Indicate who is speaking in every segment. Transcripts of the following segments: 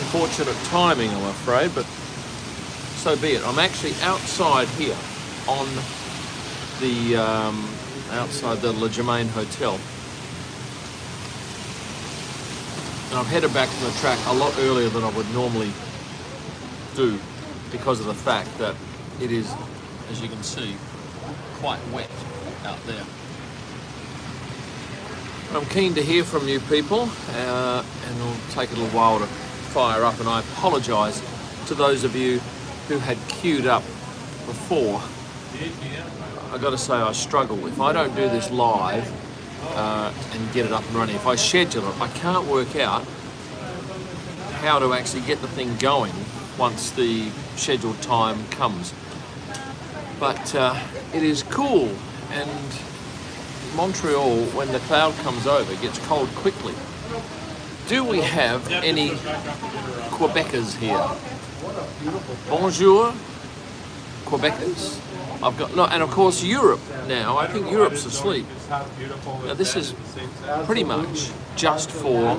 Speaker 1: unfortunate timing, I'm afraid, but so be it. I'm actually outside here on the outside the Le Germain Hotel, and I've headed back to the track a lot earlier than I would normally do because of the fact that it is, as you can see, quite wet out there. I'm keen to hear from you people, and it'll take a little while to fire up, and I apologise to those of you who had queued up before. I've got to say I struggle. If I don't do this live and get it up and running, if I schedule it, I can't work out how to actually get the thing going once the scheduled time comes. But it is cool, and Montreal, when the cloud comes over, gets cold quickly. Do we have any Quebecers here? Bonjour, Quebecers. I've got no, and of course Europe now. I think Europe's asleep. Now this is pretty much just for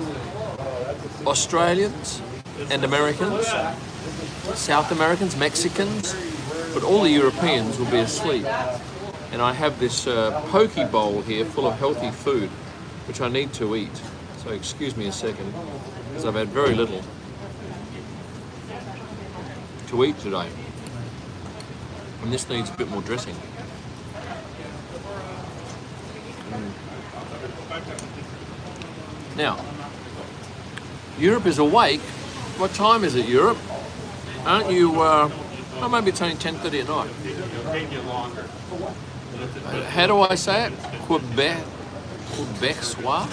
Speaker 1: Australians and Americans, South Americans, Mexicans, but all the Europeans will be asleep. And I have this poke bowl here full of healthy food, which I need to eat. So excuse me a second, because I've had very little to eat today. And this needs a bit more dressing. Now, Europe is awake. What time is it, Europe? Aren't you, oh, maybe it's only 10:30 at night. How do I say it? Quebec soir?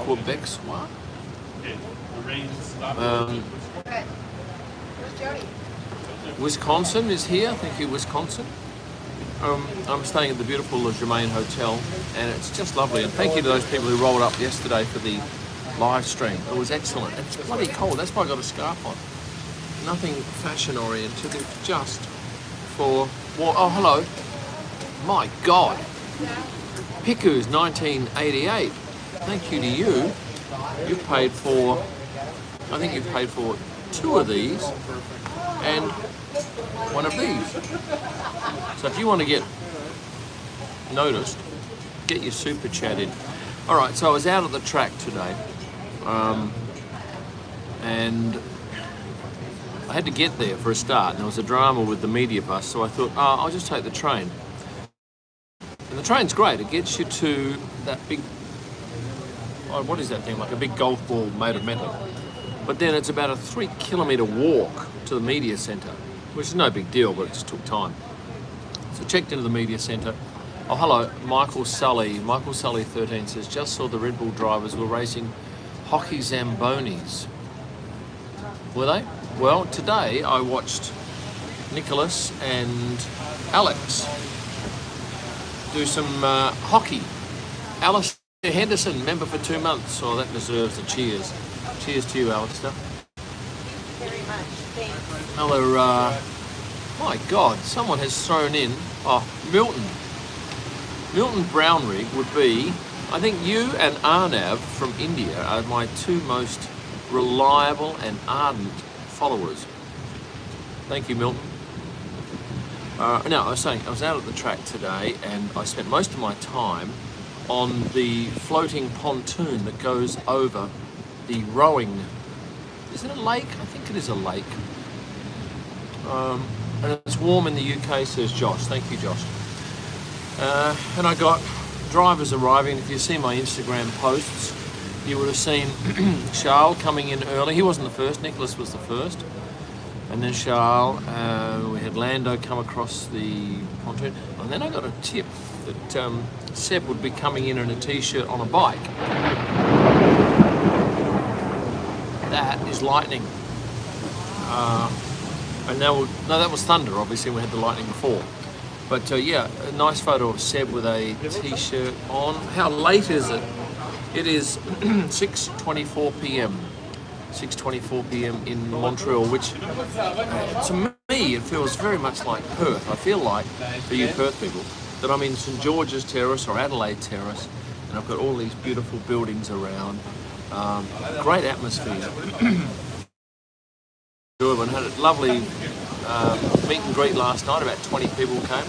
Speaker 1: Quebec soir? Wisconsin is here. Thank you, Wisconsin. I'm staying at the beautiful Le Germain Hotel, and it's just lovely. And thank you to those people who rolled up yesterday for the live stream. It was excellent. It's bloody cold. That's why I got a scarf on. Nothing fashion oriented. It's just for. Well, oh, hello. My God. Piku's 1988. Thank you to you. You've paid for. I think you've paid for 2 of these and 1 of these. So if you want to get noticed, get your super chat in. All right, so I was out at the track today, and I had to get there for a start, and there was a drama with the media bus, so I thought, oh, I'll just take the train. And the train's great. It gets you to that big, oh, what is that thing, like a big golf ball made of metal. But then it's about a 3-kilometre walk to the media centre, which is no big deal, but it just took time. So checked into the media centre. Oh, hello, Michael Sully. Michael Sully 13 says, just saw the Red Bull drivers were racing hockey Zambonis. Were they? Well, today I watched Nicholas and Alex do some hockey. Alistair Henderson, member for 2 months, so that deserves a cheers. Cheers to you, Alistair.
Speaker 2: Very much. Thanks.
Speaker 1: Another, my God, someone has thrown in, oh, Milton. Milton Brownrigg would be, I think you and Arnav from India are my 2 most reliable and ardent followers. Thank you, Milton. No, I was saying, I was out at the track today and I spent most of my time on the floating pontoon that goes over the rowing. Is it a lake? I think it is a lake. And it's warm in the UK, says Josh. Thank you, Josh. And I got drivers arriving. If you see my Instagram posts, you would have seen Charles coming in early. He wasn't the first, Nicholas was the first. And then Charles, we had Lando come across the pontoon. And then I got a tip that Seb would be coming in a t-shirt on a bike. That is lightning. And now, no, that was thunder, obviously, we had the lightning before. But yeah, a nice photo of Seb with a t-shirt on. How late is it? It is 6:24 p.m. 6:24 p.m. in Montreal, which to me it feels very much like Perth. I feel like, for you Perth people, that I'm in St George's Terrace or Adelaide Terrace, and I've got all these beautiful buildings around. Great atmosphere. enjoyable and had a lovely meet and greet last night. About 20 people came.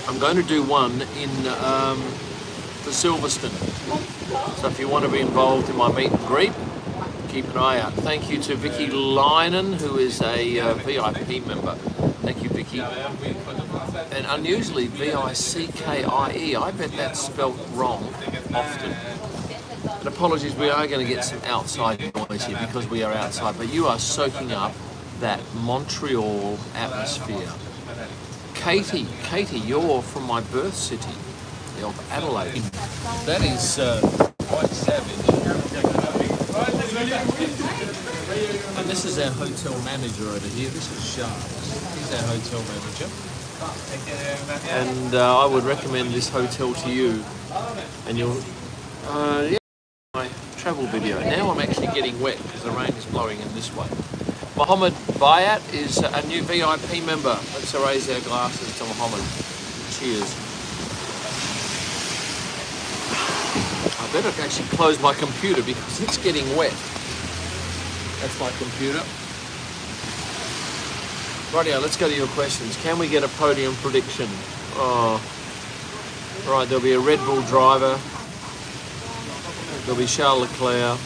Speaker 1: I'm going to do one in for Silverstone. So if you want to be involved in my meet and greet, keep an eye out. Thank you to Vicky Linen, who is a VIP member. Thank you, Vicky. And unusually, V-I-C-K-I-E. I bet that's spelt wrong often. And apologies, we are going to get some outside noise here because we are outside, but you are soaking up that Montreal atmosphere. Katie, you're from my birth city of Adelaide. That is quite savage. And this is our hotel manager over here. This is Charles. He's our hotel manager. And I would recommend this hotel to you. And you'll, yeah, my travel video. Now I'm actually getting wet because the rain is blowing in this way. Mohammed Bayat is a new VIP member. Let's raise our glasses to Mohammed. Cheers. I better actually close my computer because it's getting wet. That's my computer. Rightio, let's go to your questions. Can we get a podium prediction? Oh, right, there'll be a Red Bull driver. There'll be Charles Leclerc.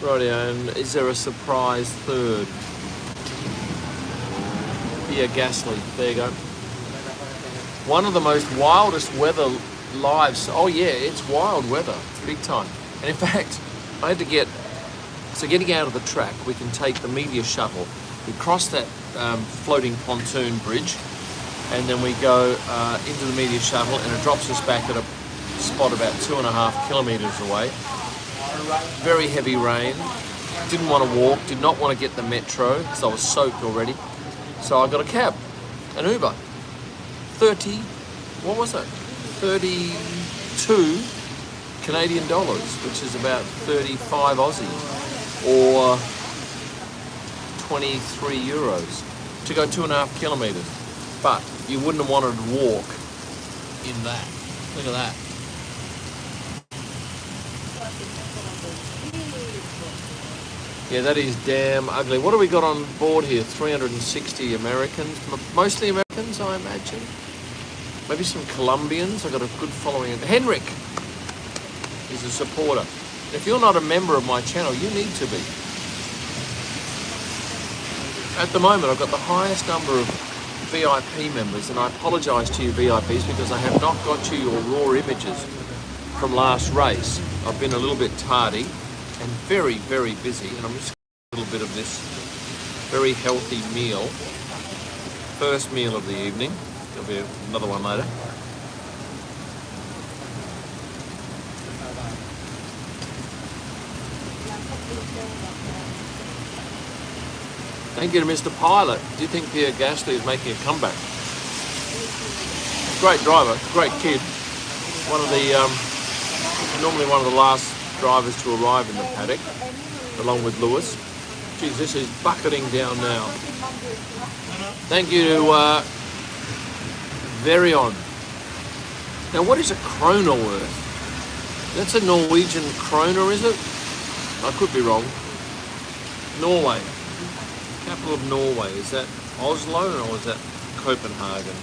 Speaker 1: Rightio, and is there a surprise third? Pierre Gasly, there you go. One of the most wildest weather lives. Oh yeah, it's wild weather, big time. And in fact, I had to get, so getting out of the track, we can take the media shuttle. We cross that floating pontoon bridge, and then we go into the media shuttle, and it drops us back at a spot about 2.5 kilometres away. Very heavy rain. Didn't want to walk, did not want to get the metro because I was soaked already. So I got a cab, an Uber. 32 Canadian dollars, which is about 35 Aussie, or 23 euros to go 2.5 kilometres. But you wouldn't have wanted to walk in that. Look at that. Yeah, that is damn ugly. What do we got on board here? 360 Americans, mostly Americans, I imagine. Maybe some Colombians. I've got a good following. Henrik is a supporter. If you're not a member of my channel, you need to be. At the moment, I've got the highest number of VIP members, and I apologise to you VIPs because I have not got you your raw images from last race. I've been a little bit tardy and very, very busy, and I'm just a little bit of this very healthy meal. First meal of the evening. There'll be another one later. Thank you to Mr. Pilot. Do you think Pierre Gasly is making a comeback? Great driver, great kid. One of the, normally one of the last drivers to arrive in the paddock, along with Lewis. Geez, this is bucketing down now. Thank you to Verion. Now, what is a kroner worth? That's a Norwegian kroner, is it? I could be wrong. Norway. Capital of Norway. Is that Oslo or is that Copenhagen?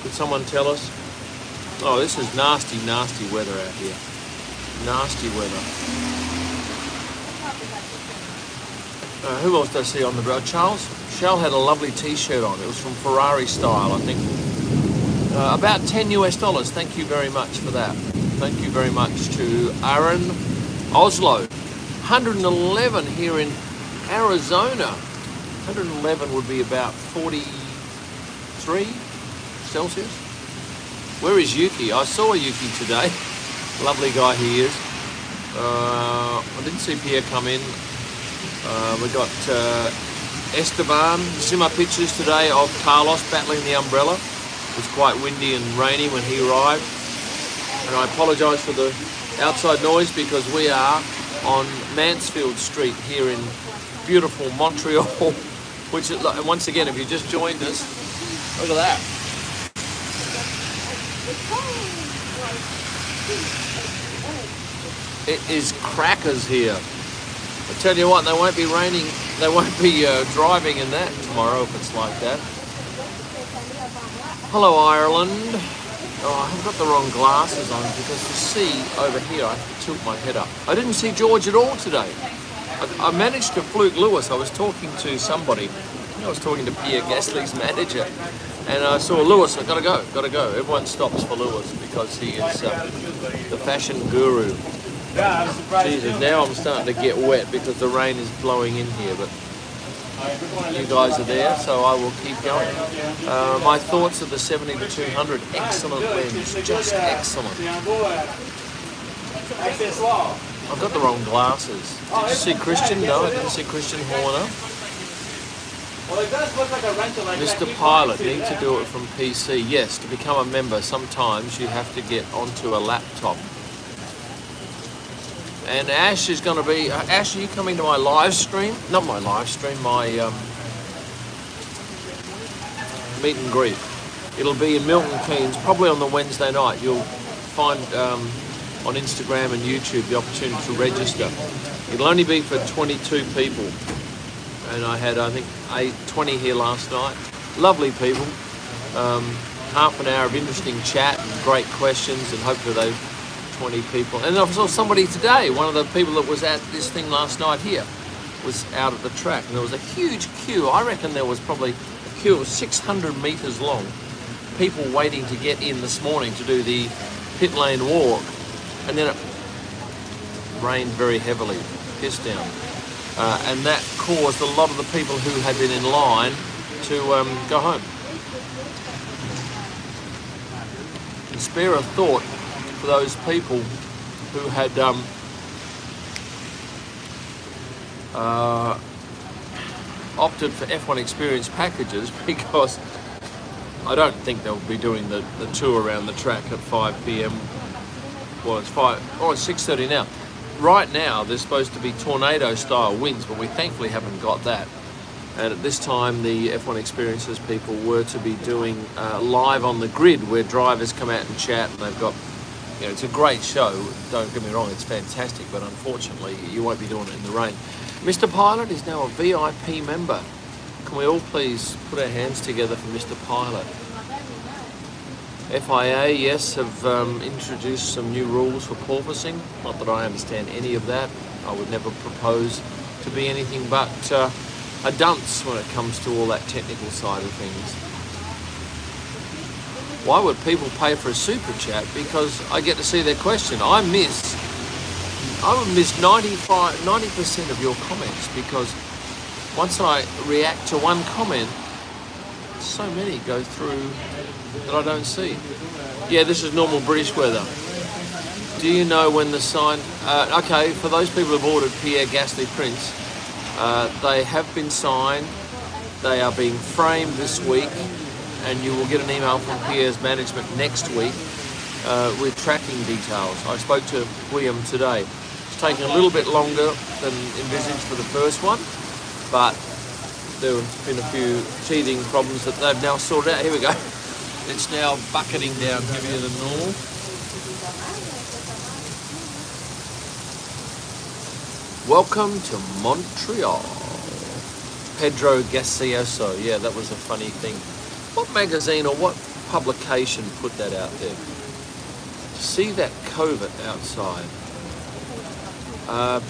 Speaker 1: Could someone tell us? Oh, this is nasty, nasty weather out here. Nasty weather. Who else did I see on the road? Charles had a lovely t-shirt on. It was from Ferrari style, I think. About $10 US. Thank you very much for that. Thank you very much to Aaron. Oslo. 111 here in Arizona. 111 would be about 43 Celsius. Where is Yuki? I saw Yuki today. Lovely guy he is. I didn't see Pierre come in. We got Esteban. Some of my pictures today of Carlos battling the umbrella. It was quite windy and rainy when he arrived. And I apologise for the outside noise because we are on Mansfield Street here in beautiful Montreal. Which is, once again, if you just joined us, look at that. It is crackers here. I tell you what, they won't be raining. They won't be driving in that tomorrow if it's like that. Hello, Ireland. Oh, I've got the wrong glasses on because the sea over here, I have to tilt my head up. I didn't see George at all today. I managed to fluke Lewis. I was talking to somebody. I was talking to Pierre Gasly's manager, and I saw Lewis. I gotta go. Everyone stops for Lewis because he is the fashion guru. Jesus, now I'm starting to get wet because the rain is blowing in here, but you guys are there, so I will keep going. My thoughts of the 70 to 200, excellent lens, just excellent. I've got the wrong glasses. Did you see Christian? No, I didn't see Christian Horner. Mr. Pilot, need to do it from PC. Yes, to become a member, sometimes you have to get onto a laptop. And Ash is going to be... Ash, are you coming to my live stream? Not my live stream, my meet and greet. It'll be in Milton Keynes, probably on the Wednesday night. You'll find on Instagram and YouTube the opportunity to register. It'll only be for 22 people. And I had, I think, 20 here last night. Lovely people. Half an hour of interesting chat and great questions, and hopefully those 20 people. And I saw somebody today, one of the people that was at this thing last night here, was out at the track, and there was a huge queue. I reckon there was probably a queue of 600 metres long. People waiting to get in this morning to do the pit lane walk. And then it rained very heavily, pissed down. And that caused a lot of the people who had been in line to go home. And spare a thought for those people who had opted for F1 Experience packages, because I don't think they'll be doing the tour around the track at 5 p.m. Well, it's 6:30 now. Right now, there's supposed to be tornado-style winds, but we thankfully haven't got that. And at this time, the F1 Experiences people were to be doing live on the grid, where drivers come out and chat, and they've got, you know, it's a great show. Don't get me wrong, it's fantastic, but unfortunately, you won't be doing it in the rain. Mr. Pilot is now a VIP member. Can we all please put our hands together for Mr. Pilot? FIA, yes, have introduced some new rules for porpoising. Not that I understand any of that. I would never propose to be anything but a dunce when it comes to all that technical side of things. Why would people pay for a super chat? Because I get to see their question. I would miss 90% of your comments, because once I react to one comment, so many go through that I don't see. Yeah, this is normal British weather. Do you know when the sign... okay, for those people who've ordered Pierre Gasly prints, they have been signed. They are being framed this week, and you will get an email from Pierre's management next week with tracking details. I spoke to William today. It's taking a little bit longer than envisaged for the first one, but there have been a few teething problems that they've now sorted out. Here we go. It's now bucketing down heavier than normal. Welcome to Montreal. Pedro Gaseoso. Yeah, that was a funny thing. What magazine or what publication put that out there? See that covert outside.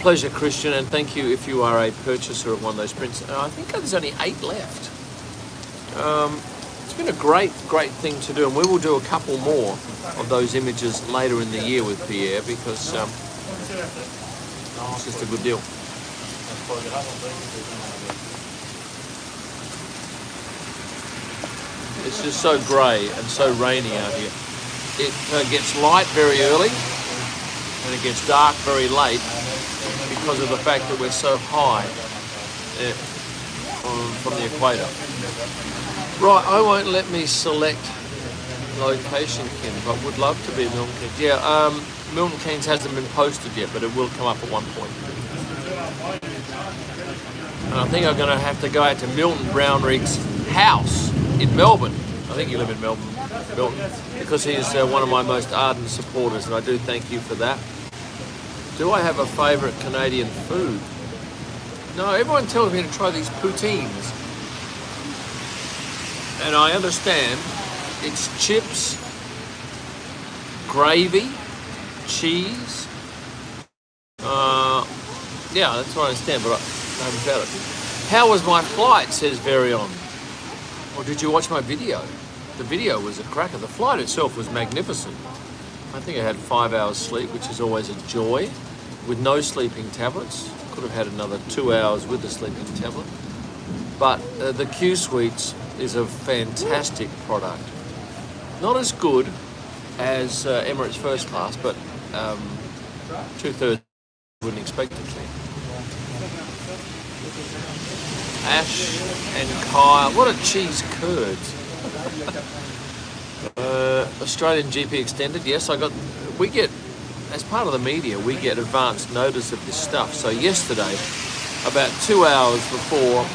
Speaker 1: Pleasure, Christian, and thank you if you are a purchaser of one of those prints. I think there's only 8 left. It's been a great thing to do, and we will do a couple more of those images later in the year with Pierre, because it's just a good deal. It's just so grey and so rainy out here. It gets light very early, and it gets dark very late, because of the fact that we're so high from the equator. Right, I won't let me select location, Kim, but would love to be Milton Keynes. Yeah, Milton Keynes hasn't been posted yet, but it will come up at one point. And I think I'm going to have to go out to Milton Brownrigg's house in Melbourne. I think you live in Melbourne, Milton, because he is one of my most ardent supporters, and I do thank you for that. Do I have a favourite Canadian food? No, everyone tells me to try these poutines. And I understand it's chips, gravy, cheese. Yeah, that's what I understand, but I haven't found it. How was my flight, says Verion. Or did you watch my video? The video was a cracker. The flight itself was magnificent. I think I had 5 hours sleep, which is always a joy, with no sleeping tablets. Could have had another 2 hours with the sleeping tablet. But the Q Suites is a fantastic product. Not as good as Emirates First Class, but 2/3 wouldn't expect it to. Ash and Kyle, what are cheese curds? Australian GP extended, yes, we get, as part of the media, we get advance notice of this stuff. So yesterday, about 2 hours before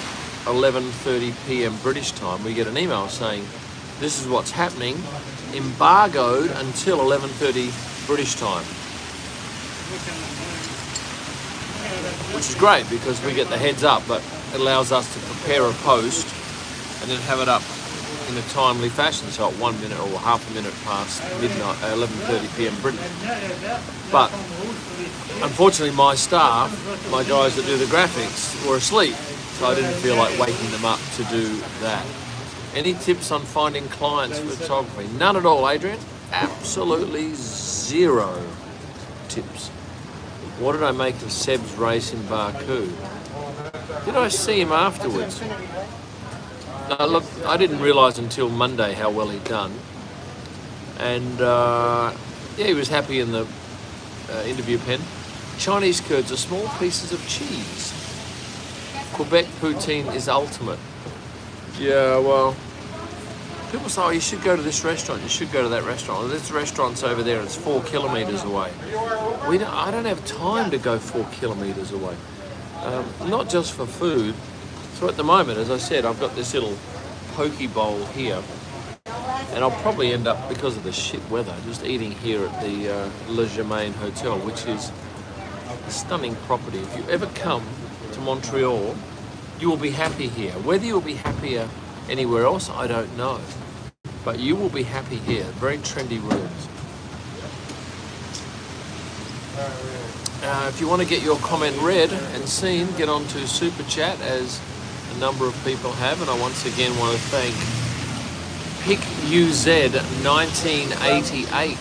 Speaker 1: 11:30 p.m. British time, we get an email saying, this is what's happening, embargoed until 11:30 British time. Which is great because we get the heads up, but it allows us to prepare a post and then have it up in a timely fashion, so at 1 minute or half a minute past midnight, 11:30 p.m. Britain. But unfortunately, my staff, my guys that do the graphics, were asleep, so I didn't feel like waking them up to do that. Any tips on finding clients for photography? None at all, Adrian. Absolutely zero tips. What did I make of Seb's race in Baku? Did I see him afterwards? Look, I didn't realise until Monday how well he'd done. And yeah, he was happy in the interview pen. Chinese curds are small pieces of cheese. Quebec poutine is ultimate. Yeah, well, people say, oh, you should go to this restaurant, you should go to that restaurant. Well, this restaurant's over there, it's 4 kilometres away. I don't have time to go 4 kilometres away. Not just for food. So at the moment, as I said, I've got this little poke bowl here, and I'll probably end up, because of the shit weather, just eating here at the Le Germain Hotel, which is a stunning property. If you ever come to Montreal, you will be happy here. Whether you'll be happier anywhere else, I don't know. But you will be happy here. Very trendy rooms. If you want to get your comment read and seen, get onto Super Chat, as a number of people have, and I once again want to thank PickUZ 1988.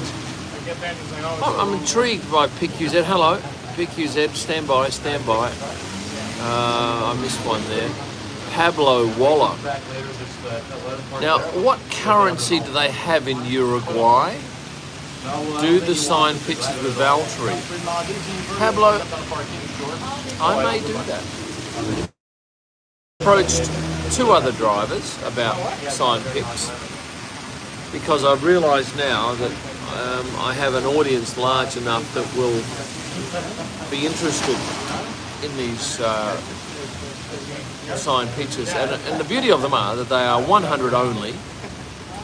Speaker 1: I'm intrigued by PickUZ. Hello, PickUZ. Stand by, stand by. I missed one there. Pablo Waller. Now, what currency do they have in Uruguay? Do the signed pictures with Valtteri. Pablo, I may do that. Approached 2 other drivers about signed pics, because I've realised now that I have an audience large enough that will be interested in these signed pictures, and the beauty of them are that they are 100 only.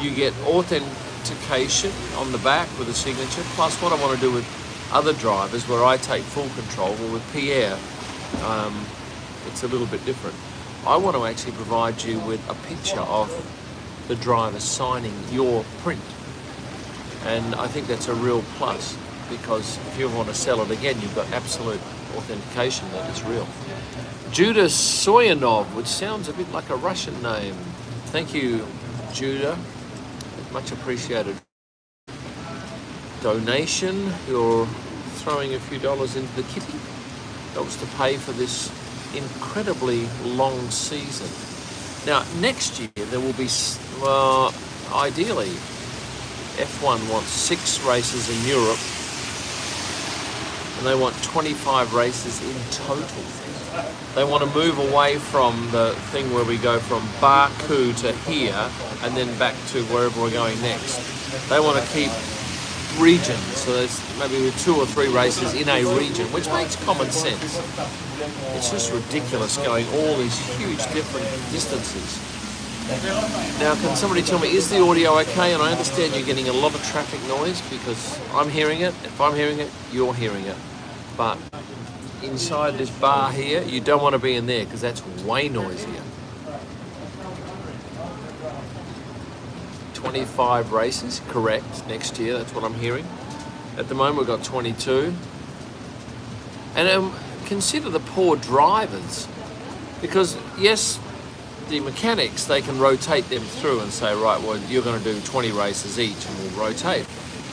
Speaker 1: You get authentication on the back with a signature, plus what I want to do with other drivers where I take full control, or with Pierre, it's a little bit different. I want to actually provide you with a picture of the driver signing your print, and I think that's a real plus, because if you want to sell it again, you've got absolute authentication that it's real. Judah Soyanov, which sounds a bit like a Russian name. Thank you, Judah. Much appreciated. Donation. You're throwing a few dollars into the kitty. Helps to pay for this incredibly long season. Now, next year there will be, ideally, F1 wants 6 races in Europe, and they want 25 races in total. They want to move away from the thing where we go from Baku to here and then back to wherever we're going next. They want to keep regions, so there's maybe 2 or 3 races in a region, which makes common sense. It's just ridiculous going all these huge different distances. Now, can somebody tell me, is the audio okay? And I understand you're getting a lot of traffic noise, because I'm hearing it. If I'm hearing it, you're hearing it. But inside this bar here, you don't want to be in there because that's way noisier. 25 races, correct, next year, that's what I'm hearing. At the moment we've got 22. And consider the poor drivers, because yes, the mechanics, they can rotate them through and say, right, well, you're going to do 20 races each and we'll rotate.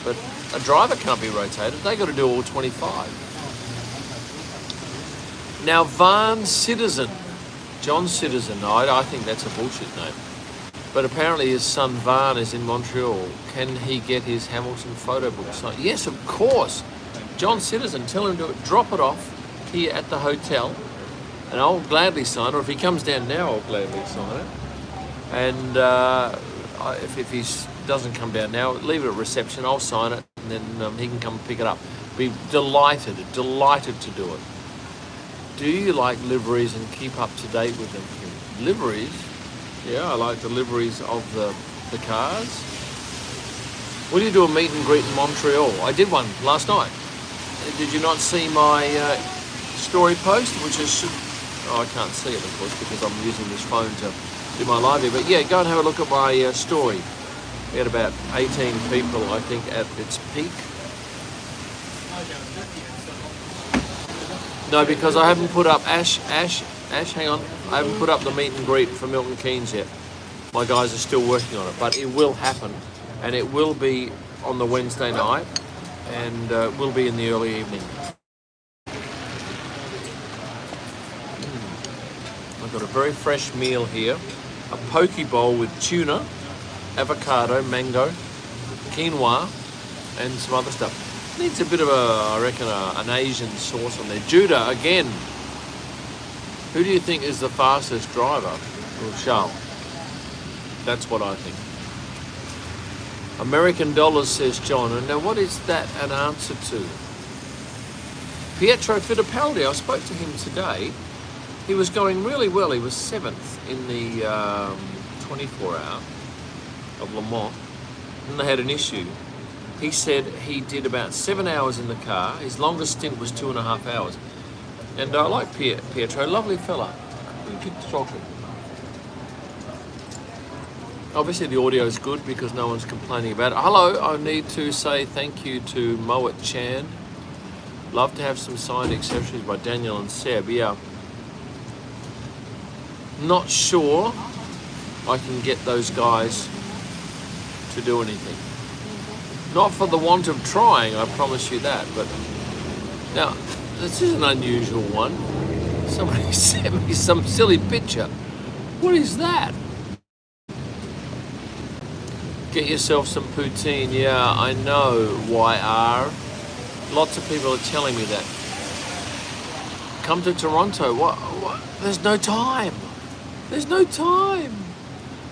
Speaker 1: But a driver can't be rotated, they got to do all 25. Now, John Citizen, I think that's a bullshit name. But apparently his son Van is in Montreal. Can he get his Hamilton photo book signed? Yes, of course. John Citizen, tell him to drop it off here at the hotel, and I'll gladly sign it. Or if he comes down now, I'll gladly sign it. And if he doesn't come down now, leave it at reception. I'll sign it, and then he can come and pick it up. Be delighted to do it. Do you like liveries and keep up to date with them? Liveries? Yeah, I like the liveries of the cars. Will you do a meet and greet in Montreal? I did one last night. Did you not see my story post? Which is, I can't see it, of course, because I'm using this phone to do my live here. But yeah, go and have a look at my story. We had about 18 people, I think, at its peak. No, because I haven't put up Ash, hang on. I haven't put up the meet and greet for Milton Keynes yet. My guys are still working on it, but it will happen. And it will be on the Wednesday night, and will be in the early evening. I've got a very fresh meal here. A poke bowl with tuna, avocado, mango, quinoa, and some other stuff. Needs a bit of I reckon, an Asian sauce on there. Judah, again. Who do you think is the fastest driver? Well, Charles. That's what I think. American dollars, says John. And now what is that an answer to? Pietro Fittipaldi, I spoke to him today. He was going really well. He was 7th in the 24-hour of Le Mans. And they had an issue. He said he did about 7 hours in the car. His longest stint was 2.5 hours. And I like Pietro, lovely fella. Good to talk to him. Obviously the audio is good because no one's complaining about it. Hello, I need to say thank you to Moet Chan. Love to have some signed accessories by Daniel and Seb. Yeah. Not sure I can get those guys to do anything. Not for the want of trying, I promise you that. But now, this is an unusual one. Somebody sent me some silly picture. What is that? Get yourself some poutine. Yeah, I know, YR. Lots of people are telling me that. Come to Toronto. What? There's no time. There's no time.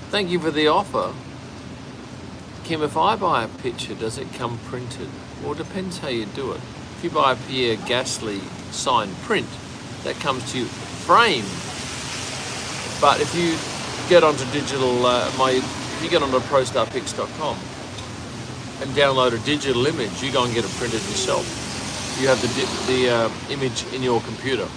Speaker 1: Thank you for the offer. Kim, if I buy a picture, does it come printed? Well, it depends how you do it. If you buy a Pierre Gasly signed print, that comes to you framed. But if you get onto digital, if you get onto prostarpics.com and download a digital image, you go and get it printed yourself. You have the image in your computer.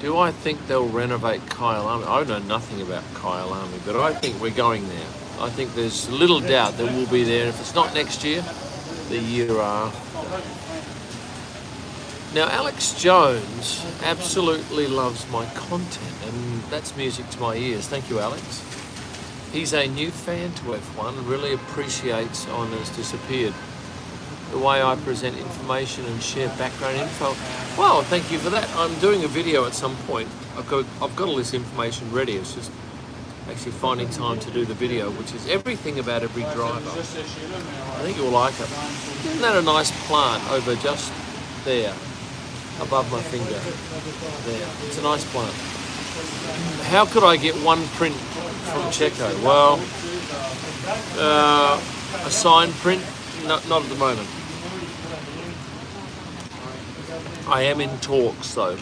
Speaker 1: Do I think they'll renovate Kyalami? I know nothing about Kyalami, but I think we're going there. I think there's little doubt that we'll be there. If it's not next year, the year after. Now, Alex Jones absolutely loves my content, and that's music to my ears. Thank you, Alex. He's a new fan to F1 and really appreciates Honours Disappeared. The way I present information and share background info. Well, thank you for that. I'm doing a video at some point. I've got all this information ready. It's just actually finding time to do the video, which is everything about every driver. I think you'll like it. Isn't that a nice plant over just there, above my finger? There. It's a nice plant. How could I get one print from Checo? Well, a signed print? Not at the moment. I am in talks though.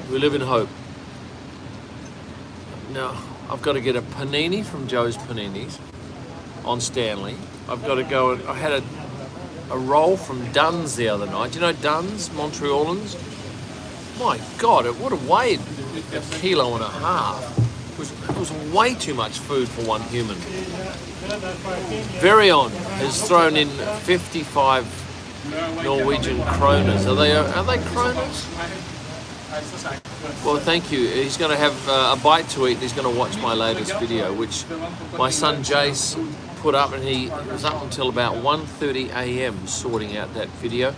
Speaker 1: We live in hope. Now, I've got to get a panini from Joe's Paninis on Stanley. I've got to go and I had a roll from Dunn's the other night. Do you know Dunn's, Montrealans? My God, it would have weighed a kilo and a half. It was way too much food for one human. Verion has thrown in 55 Norwegian kroners. Are they kroners? Well, thank you. He's going to have a bite to eat and he's going to watch my latest video, which my son Jace put up, and he was up until about 1:30 a.m. sorting out that video.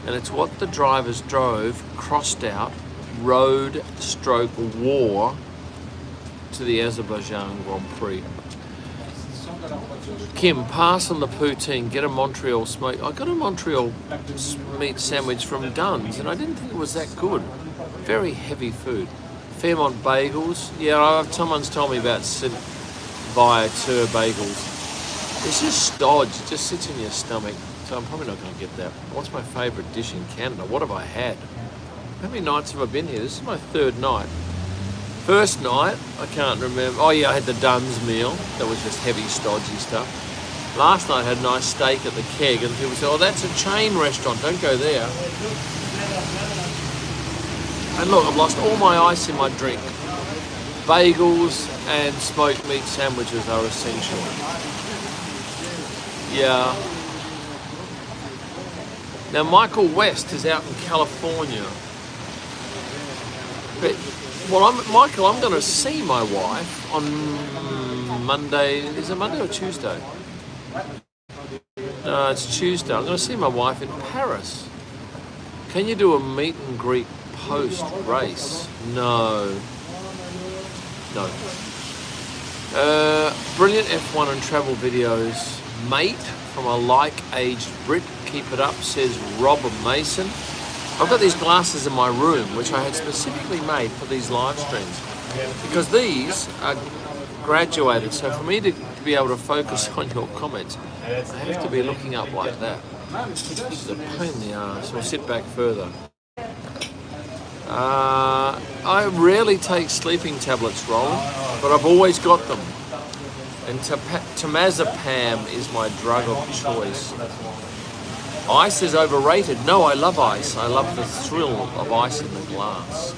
Speaker 1: And it's what the drivers drove, crossed out, road stroke war to the Azerbaijan Grand Prix. Kim, pass on the poutine, get a Montreal smoke. I got a Montreal meat sandwich from Dunn's and I didn't think it was that good. Very heavy food. Fairmont bagels. Yeah, someone's told me about Viateur bagels. It's just stodge, it just sits in your stomach. So I'm probably not going to get that. What's my favourite dish in Canada? What have I had? How many nights have I been here? This is my third night. First night, I can't remember. Oh yeah, I had the Dunn's meal. That was just heavy, stodgy stuff. Last night I had a nice steak at the Keg, and people said, oh, that's a chain restaurant, don't go there. And look, I've lost all my ice in my drink. Bagels and smoked meat sandwiches are essential. Yeah. Now Michael West is out in California. But, well, Michael, I'm going to see my wife on Monday. Is it Monday or Tuesday? No, it's Tuesday. I'm going to see my wife in Paris. Can you do a meet and greet post-race? No. No. Brilliant F1 and travel videos. Mate from a like-aged Brit. Keep it up, says Robert Mason. I've got these glasses in my room, which I had specifically made for these live streams, because these are graduated. So for me to be able to focus on your comments, I have to be looking up like that. This is a pain in the ass. We'll sit back further. I rarely take sleeping tablets, Roland, but I've always got them. And temazepam is my drug of choice. Ice is overrated. No, I love ice. I love the thrill of ice in the glass.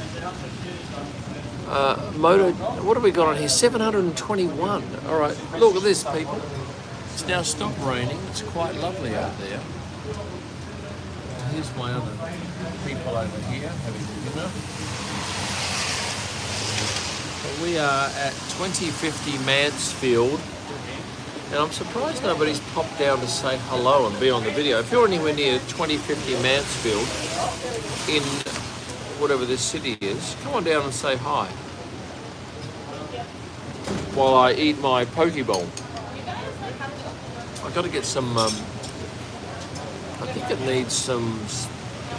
Speaker 1: What have we got on here? 721. All right, look at this, people. It's now stopped raining. It's quite lovely out there. Here's my other people over here having dinner. We are at 2050 Mansfield. And I'm surprised nobody's popped down to say hello and be on the video. If you're anywhere near 2050 Mansfield, in whatever this city is, come on down and say hi while I eat my poke bowl. I've got to get some, I think it needs some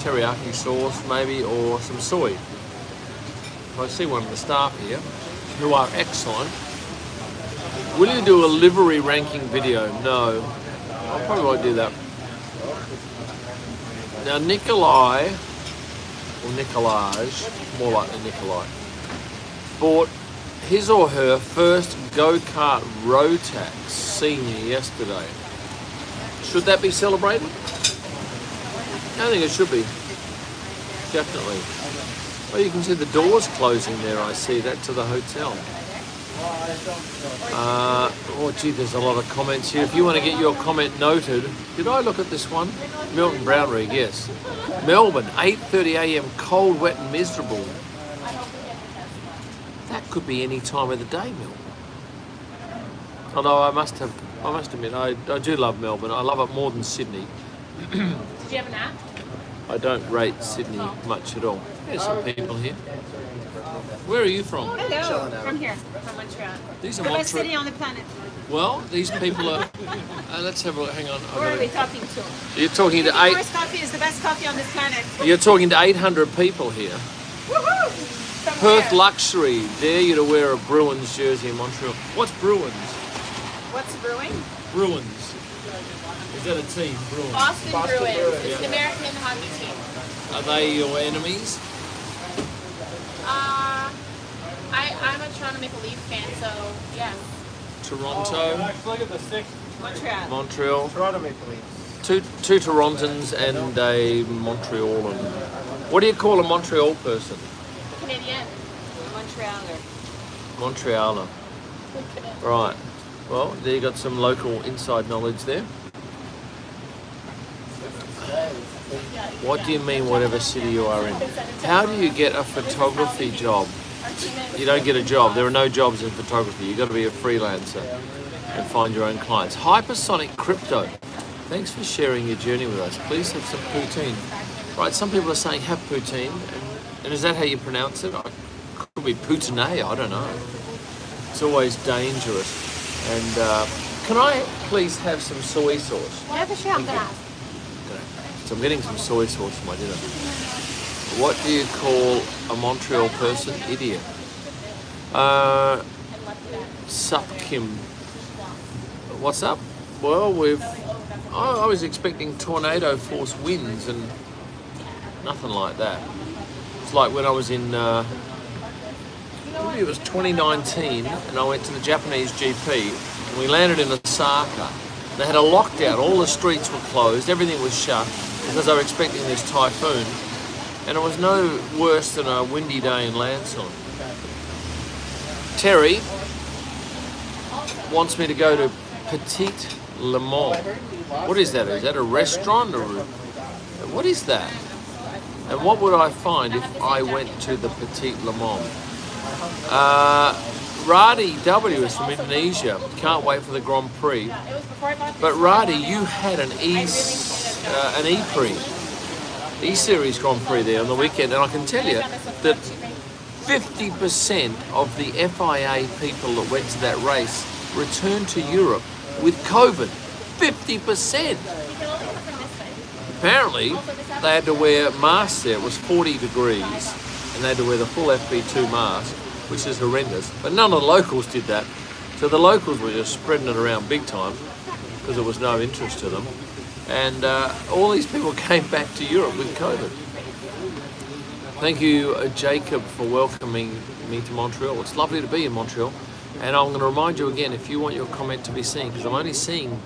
Speaker 1: teriyaki sauce maybe, or some soy. I see one of the staff here, who are excellent. Will you do a livery ranking video? No, I probably won't do that. Now Nikolai, or Nikolaj, more likely Nikolai, bought his or her first go-kart Rotax senior yesterday. Should that be celebrated? I think it should be. Definitely. Well, you can see the doors closing there. I see that to the hotel. Oh gee, there's a lot of comments here. If you want to get your comment noted, did I look at this one? Milton Brownrigg, yes. Melbourne, 8:30 a.m. cold, wet and miserable. That could be any time of the day, Melbourne. Although I must admit, I do love Melbourne. I love it more than Sydney.
Speaker 2: Did you have an app?
Speaker 1: I don't rate Sydney much at all. There's some people here. Where are you from?
Speaker 2: Hello, from here, from Montreal.
Speaker 1: These are
Speaker 2: the best city on the planet.
Speaker 1: Well, these people are. Let's have a look. Hang on.
Speaker 2: Who are we talking to?
Speaker 1: You're talking to
Speaker 2: Forest coffee is the best coffee on this planet.
Speaker 1: You're talking to 800 people here.
Speaker 2: Woohoo! From
Speaker 1: Perth
Speaker 2: where?
Speaker 1: Luxury. Dare you to wear a Bruins jersey in Montreal. What's Bruins?
Speaker 2: What's brewing?
Speaker 1: Bruins. Is that a team? Bruins.
Speaker 2: Boston Bruins. It's
Speaker 1: Yeah.
Speaker 2: an American hockey team.
Speaker 1: Are they your enemies?
Speaker 2: I'm a Toronto Maple Leaf fan, so yeah.
Speaker 1: Toronto.
Speaker 3: Look at the six.
Speaker 2: Montreal.
Speaker 1: Montreal.
Speaker 3: Toronto Maple Leafs.
Speaker 1: two Torontons and a Montrealan. What do you call a Montreal person?
Speaker 2: Canadian.
Speaker 1: Montrealer. Right. Well, there you got some local inside knowledge there. What do you mean, whatever city you are in? How do you get a photography job? You don't get a job. There are no jobs in photography. You've got to be a freelancer and find your own clients. Hypersonic Crypto. Thanks for sharing your journey with us. Please have some poutine. Right, some people are saying have poutine. And is that how you pronounce it? Could be poutine, I don't know. It's always dangerous. And can I please have some soy sauce?
Speaker 2: Yeah, for sure. I'm gonna ask.
Speaker 1: So I'm getting some soy sauce for my dinner. What do you call a Montreal person? Idiot. Sup Kim. What's up? Well, I was expecting tornado force winds and nothing like that. It's like when I was in, maybe it was 2019, and I went to the Japanese GP, and we landed in Osaka. They had a lockdown, all the streets were closed, everything was shut, because they were expecting this typhoon. And it was no worse than a windy day in Lansing. Terry wants me to go to Petite Le Mans. What is that? Is that a restaurant or what is that? And what would I find if I went to the Petite Le Mans? Radi W is from Indonesia. Can't wait for the Grand Prix. But Radi, you had an E-Prix. E-Series Grand Prix there on the weekend, and I can tell you that 50% of the FIA people that went to that race returned to Europe with COVID. 50%! Apparently, they had to wear masks there. It was 40 degrees, and they had to wear the full FP2 mask, which is horrendous. But none of the locals did that. So the locals were just spreading it around big time because there was no interest to them. And all these people came back to Europe with COVID. Thank you, Jacob, for welcoming me to Montreal. It's lovely to be in Montreal. And I'm going to remind you again, if you want your comment to be seen, because I'm only seeing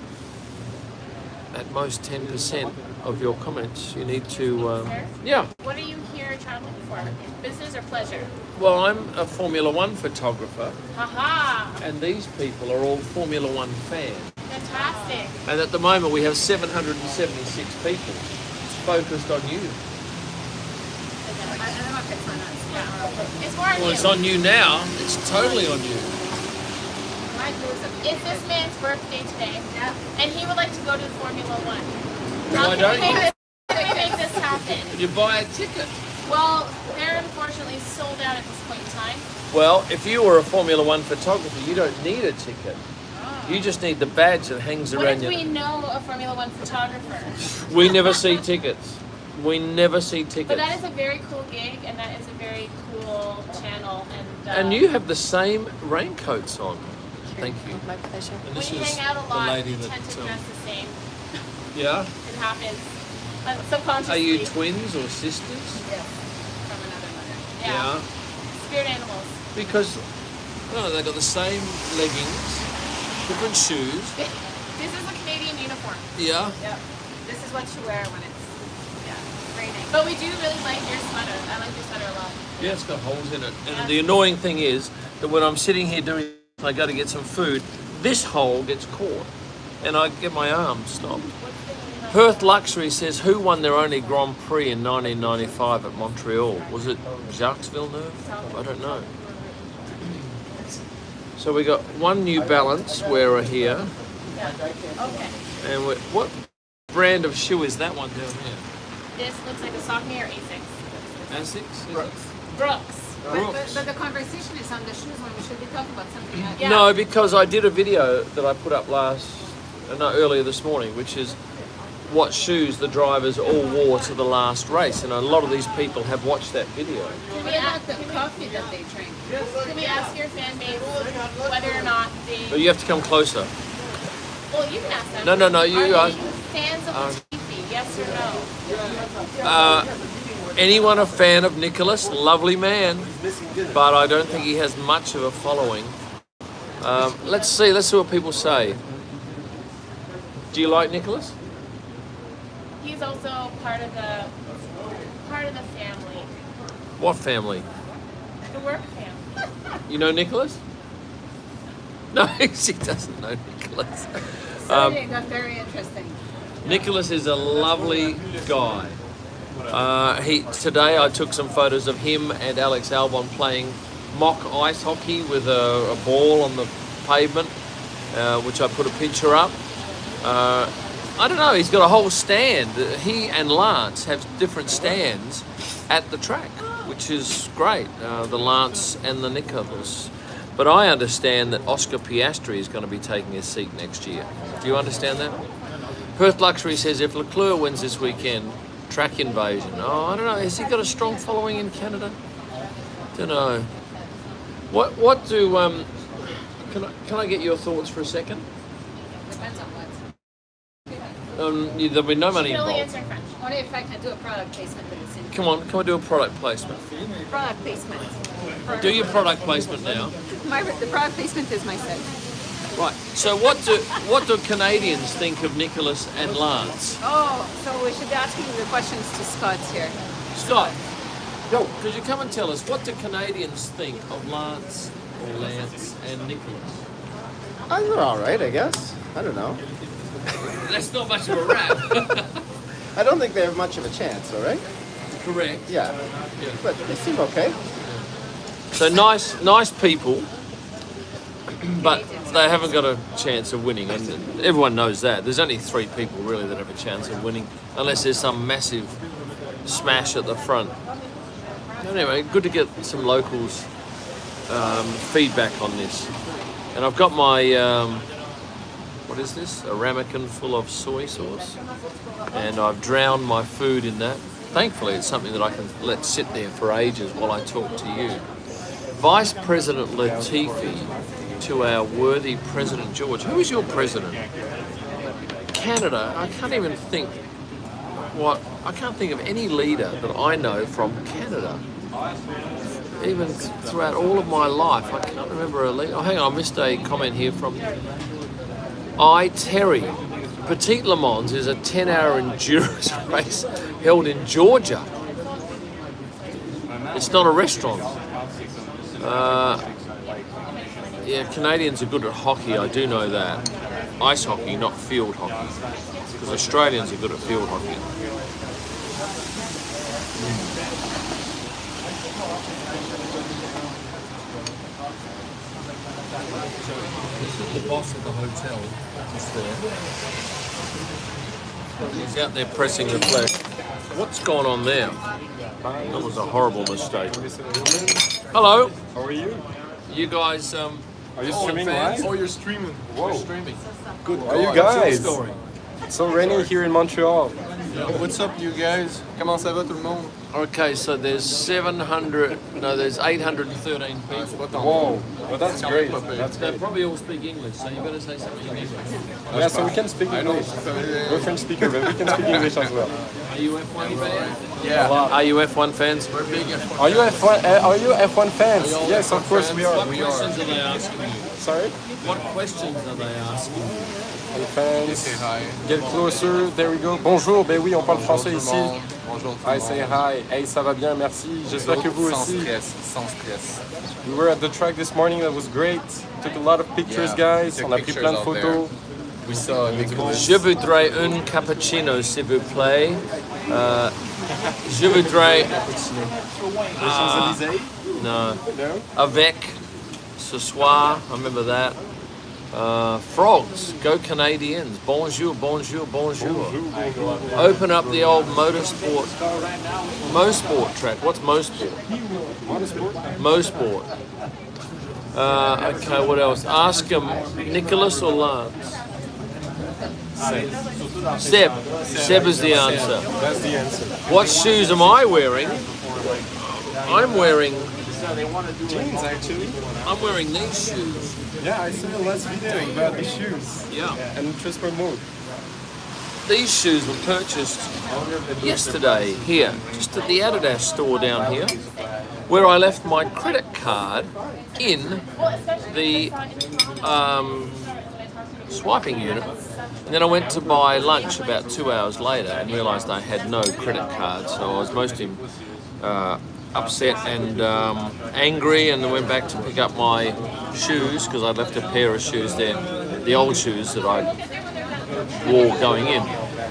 Speaker 1: at most 10% of your comments, you need to, yeah.
Speaker 2: What are you here traveling for? Business or pleasure?
Speaker 1: Well, I'm a Formula One photographer.
Speaker 2: Haha!
Speaker 1: And these people are all Formula One fans.
Speaker 2: Fantastic.
Speaker 1: And at the moment we have 776 people focused on you.
Speaker 2: I don't know if it's on us. Yeah. It's more on
Speaker 1: Well,
Speaker 2: you.
Speaker 1: it's on you now. It's totally on you.
Speaker 2: It's this man's birthday today. Yeah. And he would like to go to Formula One.
Speaker 1: Why don't you?
Speaker 2: How can we make this happen?
Speaker 1: You buy a ticket.
Speaker 2: Well, they're unfortunately sold out at this point in time.
Speaker 1: Well, if you were a Formula One photographer, you don't need a ticket. You just need the badge that hangs
Speaker 2: What
Speaker 1: around
Speaker 2: if
Speaker 1: you.
Speaker 2: we know a Formula One photographer?
Speaker 1: We never see tickets. We never see tickets.
Speaker 2: But that is a very cool gig, and that is a very cool channel.
Speaker 1: And you have the same raincoats on. Thank you.
Speaker 3: My pleasure.
Speaker 1: And
Speaker 2: We
Speaker 1: this is
Speaker 2: hang out a
Speaker 1: the
Speaker 2: lot.
Speaker 1: lady
Speaker 2: We
Speaker 1: that.
Speaker 2: tend to dress the same.
Speaker 1: Yeah.
Speaker 2: It happens. Subconsciously.
Speaker 1: Are you twins or sisters?
Speaker 2: Yes. From another mother.
Speaker 1: Yeah.
Speaker 2: Spirit animals.
Speaker 1: Because they've got the same leggings, different shoes.
Speaker 2: This is a Canadian uniform.
Speaker 1: Yeah.
Speaker 3: Yep. This is what you wear when it's raining.
Speaker 2: But we do really like your sweater. I like your sweater a lot.
Speaker 1: Yeah, it's got holes in it. And the annoying thing is that when I'm sitting here doing, I go to get some food, this hole gets caught, and I get my arm stopped. Perth Luxury says, who won their only Grand Prix in 1995 at Montreal? Was it Jacques Villeneuve? I don't know. So we got one New Balance wearer here.
Speaker 2: Okay.
Speaker 1: And what brand of shoe is that one down here?
Speaker 2: This looks like a Saucony or Asics.
Speaker 1: Asics?
Speaker 2: Brooks.
Speaker 3: But the conversation is on the shoes when we should be talking about something else.
Speaker 2: Yeah.
Speaker 1: No, because I did a video that I put up earlier this morning, which is what shoes the drivers all wore to the last race, and a lot of these people have watched that video.
Speaker 3: What about the coffee that they drink?
Speaker 2: Can we ask your fan base whether or not
Speaker 1: But
Speaker 2: they...
Speaker 1: you have to come closer.
Speaker 2: Well, you can ask them.
Speaker 1: No, you
Speaker 2: Are
Speaker 1: are.
Speaker 2: they fans of Latifi? Yes or no?
Speaker 1: Anyone a fan of Nicholas? Lovely man, but I don't think he has much of a following. Let's see what people say. Do you like Nicholas?
Speaker 2: he's also part of the family,
Speaker 1: What family?
Speaker 2: the work family.
Speaker 1: You know Nicholas? No, she doesn't know Nicholas.
Speaker 3: So it got very interesting.
Speaker 1: Nicholas is a lovely guy. Today I took some photos of him and Alex Albon playing mock ice hockey with a ball on the pavement, which I put a picture up. I don't know, he's got a whole stand. He and Lance have different stands at the track, which is great, the Lance and the Nicholas. But I understand that Oscar Piastri is going to be taking his seat next year. Do you understand that? Perth Luxury says if Leclerc wins this weekend, track invasion. Oh, I don't know. Has he got a strong following in Canada? Don't know. What do can I get your thoughts for a second?
Speaker 3: Depends on what.
Speaker 1: There'll be no money
Speaker 2: You can only
Speaker 1: involved.
Speaker 2: answer in French.
Speaker 3: Only if I can do a product placement in the city.
Speaker 1: Come on, can we do a product placement?
Speaker 3: Product placement.
Speaker 1: Do your product placement now.
Speaker 3: The product placement is myself.
Speaker 1: Right. So what do Canadians think of Nicholas and Lance?
Speaker 3: Oh, so we should be asking the questions to Scott here.
Speaker 1: Scott, could you come and tell us what do Canadians think of Lance and Nicholas?
Speaker 4: They're all right, I guess. I don't know.
Speaker 1: That's not much of a rap.
Speaker 4: I don't think they have much of a chance, all right?
Speaker 1: Correct.
Speaker 4: Yeah.
Speaker 1: Yeah.
Speaker 4: But they seem okay.
Speaker 1: So nice people, but they haven't got a chance of winning, and everyone knows that. There's only 3 people really that have a chance of winning, unless there's some massive smash at the front. Anyway, good to get some locals' feedback on this. And I've got my, what is this? A ramekin full of soy sauce. And I've drowned my food in that. Thankfully, it's something that I can let sit there for ages while I talk to you. Vice President Latifi to our worthy President George. Who is your president? Canada. I can't even think I can't think of any leader that I know from Canada. Even throughout all of my life, I can't remember a leader. Oh, hang on, I missed a comment here from Terry. Petite Le Mans is a 10-hour endurance race held in Georgia. It's not a restaurant. Yeah, Canadians are good at hockey, I do know that. Ice hockey, not field hockey. Because Australians are good at field hockey. This is the boss of the hotel. Just there. He's out there pressing the flag. What's going on there? That was a horrible mistake. Hello.
Speaker 5: How are you?
Speaker 1: You guys,
Speaker 5: Are you streaming
Speaker 1: fans?
Speaker 5: live?
Speaker 6: Oh, you're streaming.
Speaker 5: Whoa.
Speaker 6: You're streaming.
Speaker 5: Good.
Speaker 6: God,
Speaker 5: Are you
Speaker 6: what's your
Speaker 5: guys?
Speaker 6: story?
Speaker 5: It's so rainy here in Montreal.
Speaker 6: What's up, you guys? Comment ça va tout le monde?
Speaker 1: Okay, so there's 813 people.
Speaker 5: Whoa. Well, that's great. That's
Speaker 1: They
Speaker 5: great.
Speaker 1: probably all speak English, so you better say something in English.
Speaker 5: Yeah, so we can speak English. We're French speaker, but we can speak English as well.
Speaker 1: Are you F1 fans?
Speaker 6: Yeah.
Speaker 1: Are you F1 fans?
Speaker 6: We're big at
Speaker 5: Are you F1 fans? Yes, of course we
Speaker 1: What
Speaker 5: are.
Speaker 1: questions are they asking you?
Speaker 5: Sorry?
Speaker 1: What questions are they asking you?
Speaker 5: Hey, fans.
Speaker 6: Say hi.
Speaker 5: Get closer. There we go. Bonjour. Ben oui, on parle français
Speaker 6: Bonjour tout le
Speaker 5: ici.
Speaker 6: monde. Bonjour tout
Speaker 5: Hi,
Speaker 6: le
Speaker 5: say
Speaker 6: monde.
Speaker 5: hi. Hey, ça va bien, merci. J'espère que vous
Speaker 6: Sans
Speaker 5: aussi.
Speaker 6: stress, sans stress.
Speaker 5: We were at the track this morning. That was great. Took a lot of pictures,
Speaker 6: Yeah,
Speaker 5: guys.
Speaker 6: took
Speaker 5: On a pris
Speaker 6: pictures
Speaker 5: plein de
Speaker 6: out
Speaker 5: photos.
Speaker 6: We saw Nicholas.
Speaker 1: Je voudrais un cappuccino, s'il vous plaît. Je voudrais no avec ce soir. I remember that. Frogs, go Canadians. Bonjour, bonjour, bonjour. Open up the old Mosport track. What's Mosport? Mosport. Okay, what else? Ask him, Nicholas or Lance? Seb. Seb is the answer.
Speaker 5: That's the answer.
Speaker 1: What shoes am I wearing? I'm wearing
Speaker 5: Jeans, actually.
Speaker 1: I'm wearing these shoes.
Speaker 5: Yeah, I saw last video about the shoes
Speaker 1: Yeah.
Speaker 5: and transfer mode.
Speaker 1: These shoes were purchased yesterday here, just at the Adidas store down here, where I left my credit card in the swiping unit And then I went to buy lunch about 2 hours later and realised I had no credit card, so I was mostly upset and angry, and then went back to pick up my shoes because I'd left a pair of shoes there, the old shoes that I wore going in.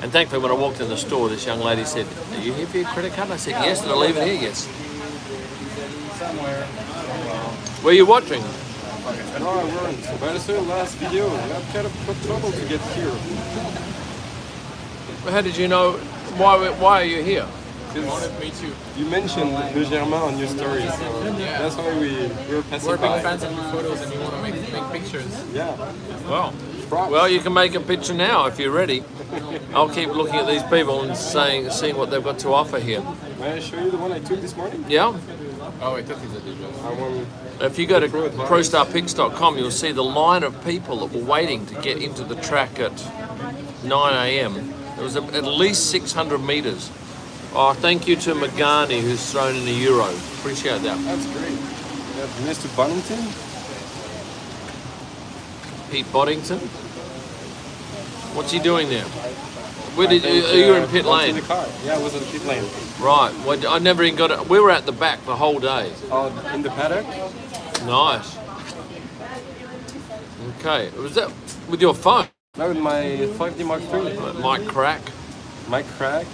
Speaker 1: And thankfully when I walked in the store, this young lady said, "Are you here for your credit card?" And I said, "Yes." Did I leave it here? Yes. Where are you watching?
Speaker 5: No, I weren't. But I saw your last video. You had kind of got trouble to get here.
Speaker 1: How did you know? Why are you here?
Speaker 5: Me too. You mentioned Le Germain on your story, so that's why we were passing
Speaker 6: We're
Speaker 5: by.
Speaker 6: big fans of your photos and you want to make pictures.
Speaker 5: Yeah.
Speaker 1: Well, you can make a picture now if you're ready. I'll keep looking at these people and seeing what they've got to offer here.
Speaker 5: May I show you the one I took this morning?
Speaker 1: Yeah.
Speaker 6: Oh, I thought these are different.
Speaker 5: I want.
Speaker 1: If you go to prostarpics.com, you'll see the line of people that were waiting to get into the track at 9 a.m. It was at least 600 metres. Oh, thank you to Magani who's thrown in €1. Appreciate that.
Speaker 5: That's great. Yeah, Mr. Bonington.
Speaker 1: Pete Boddington. What's he doing there? Where did you were in pit
Speaker 5: went to
Speaker 1: lane?
Speaker 5: the car. Yeah, I was in the pit lane.
Speaker 1: Right. Well, I never even got it. We were at the back the whole day.
Speaker 5: In the paddock.
Speaker 1: Nice. Okay. Was that with your phone?
Speaker 5: No, with my 5D Mark III.
Speaker 1: Mike Crack,
Speaker 5: Mike Craig,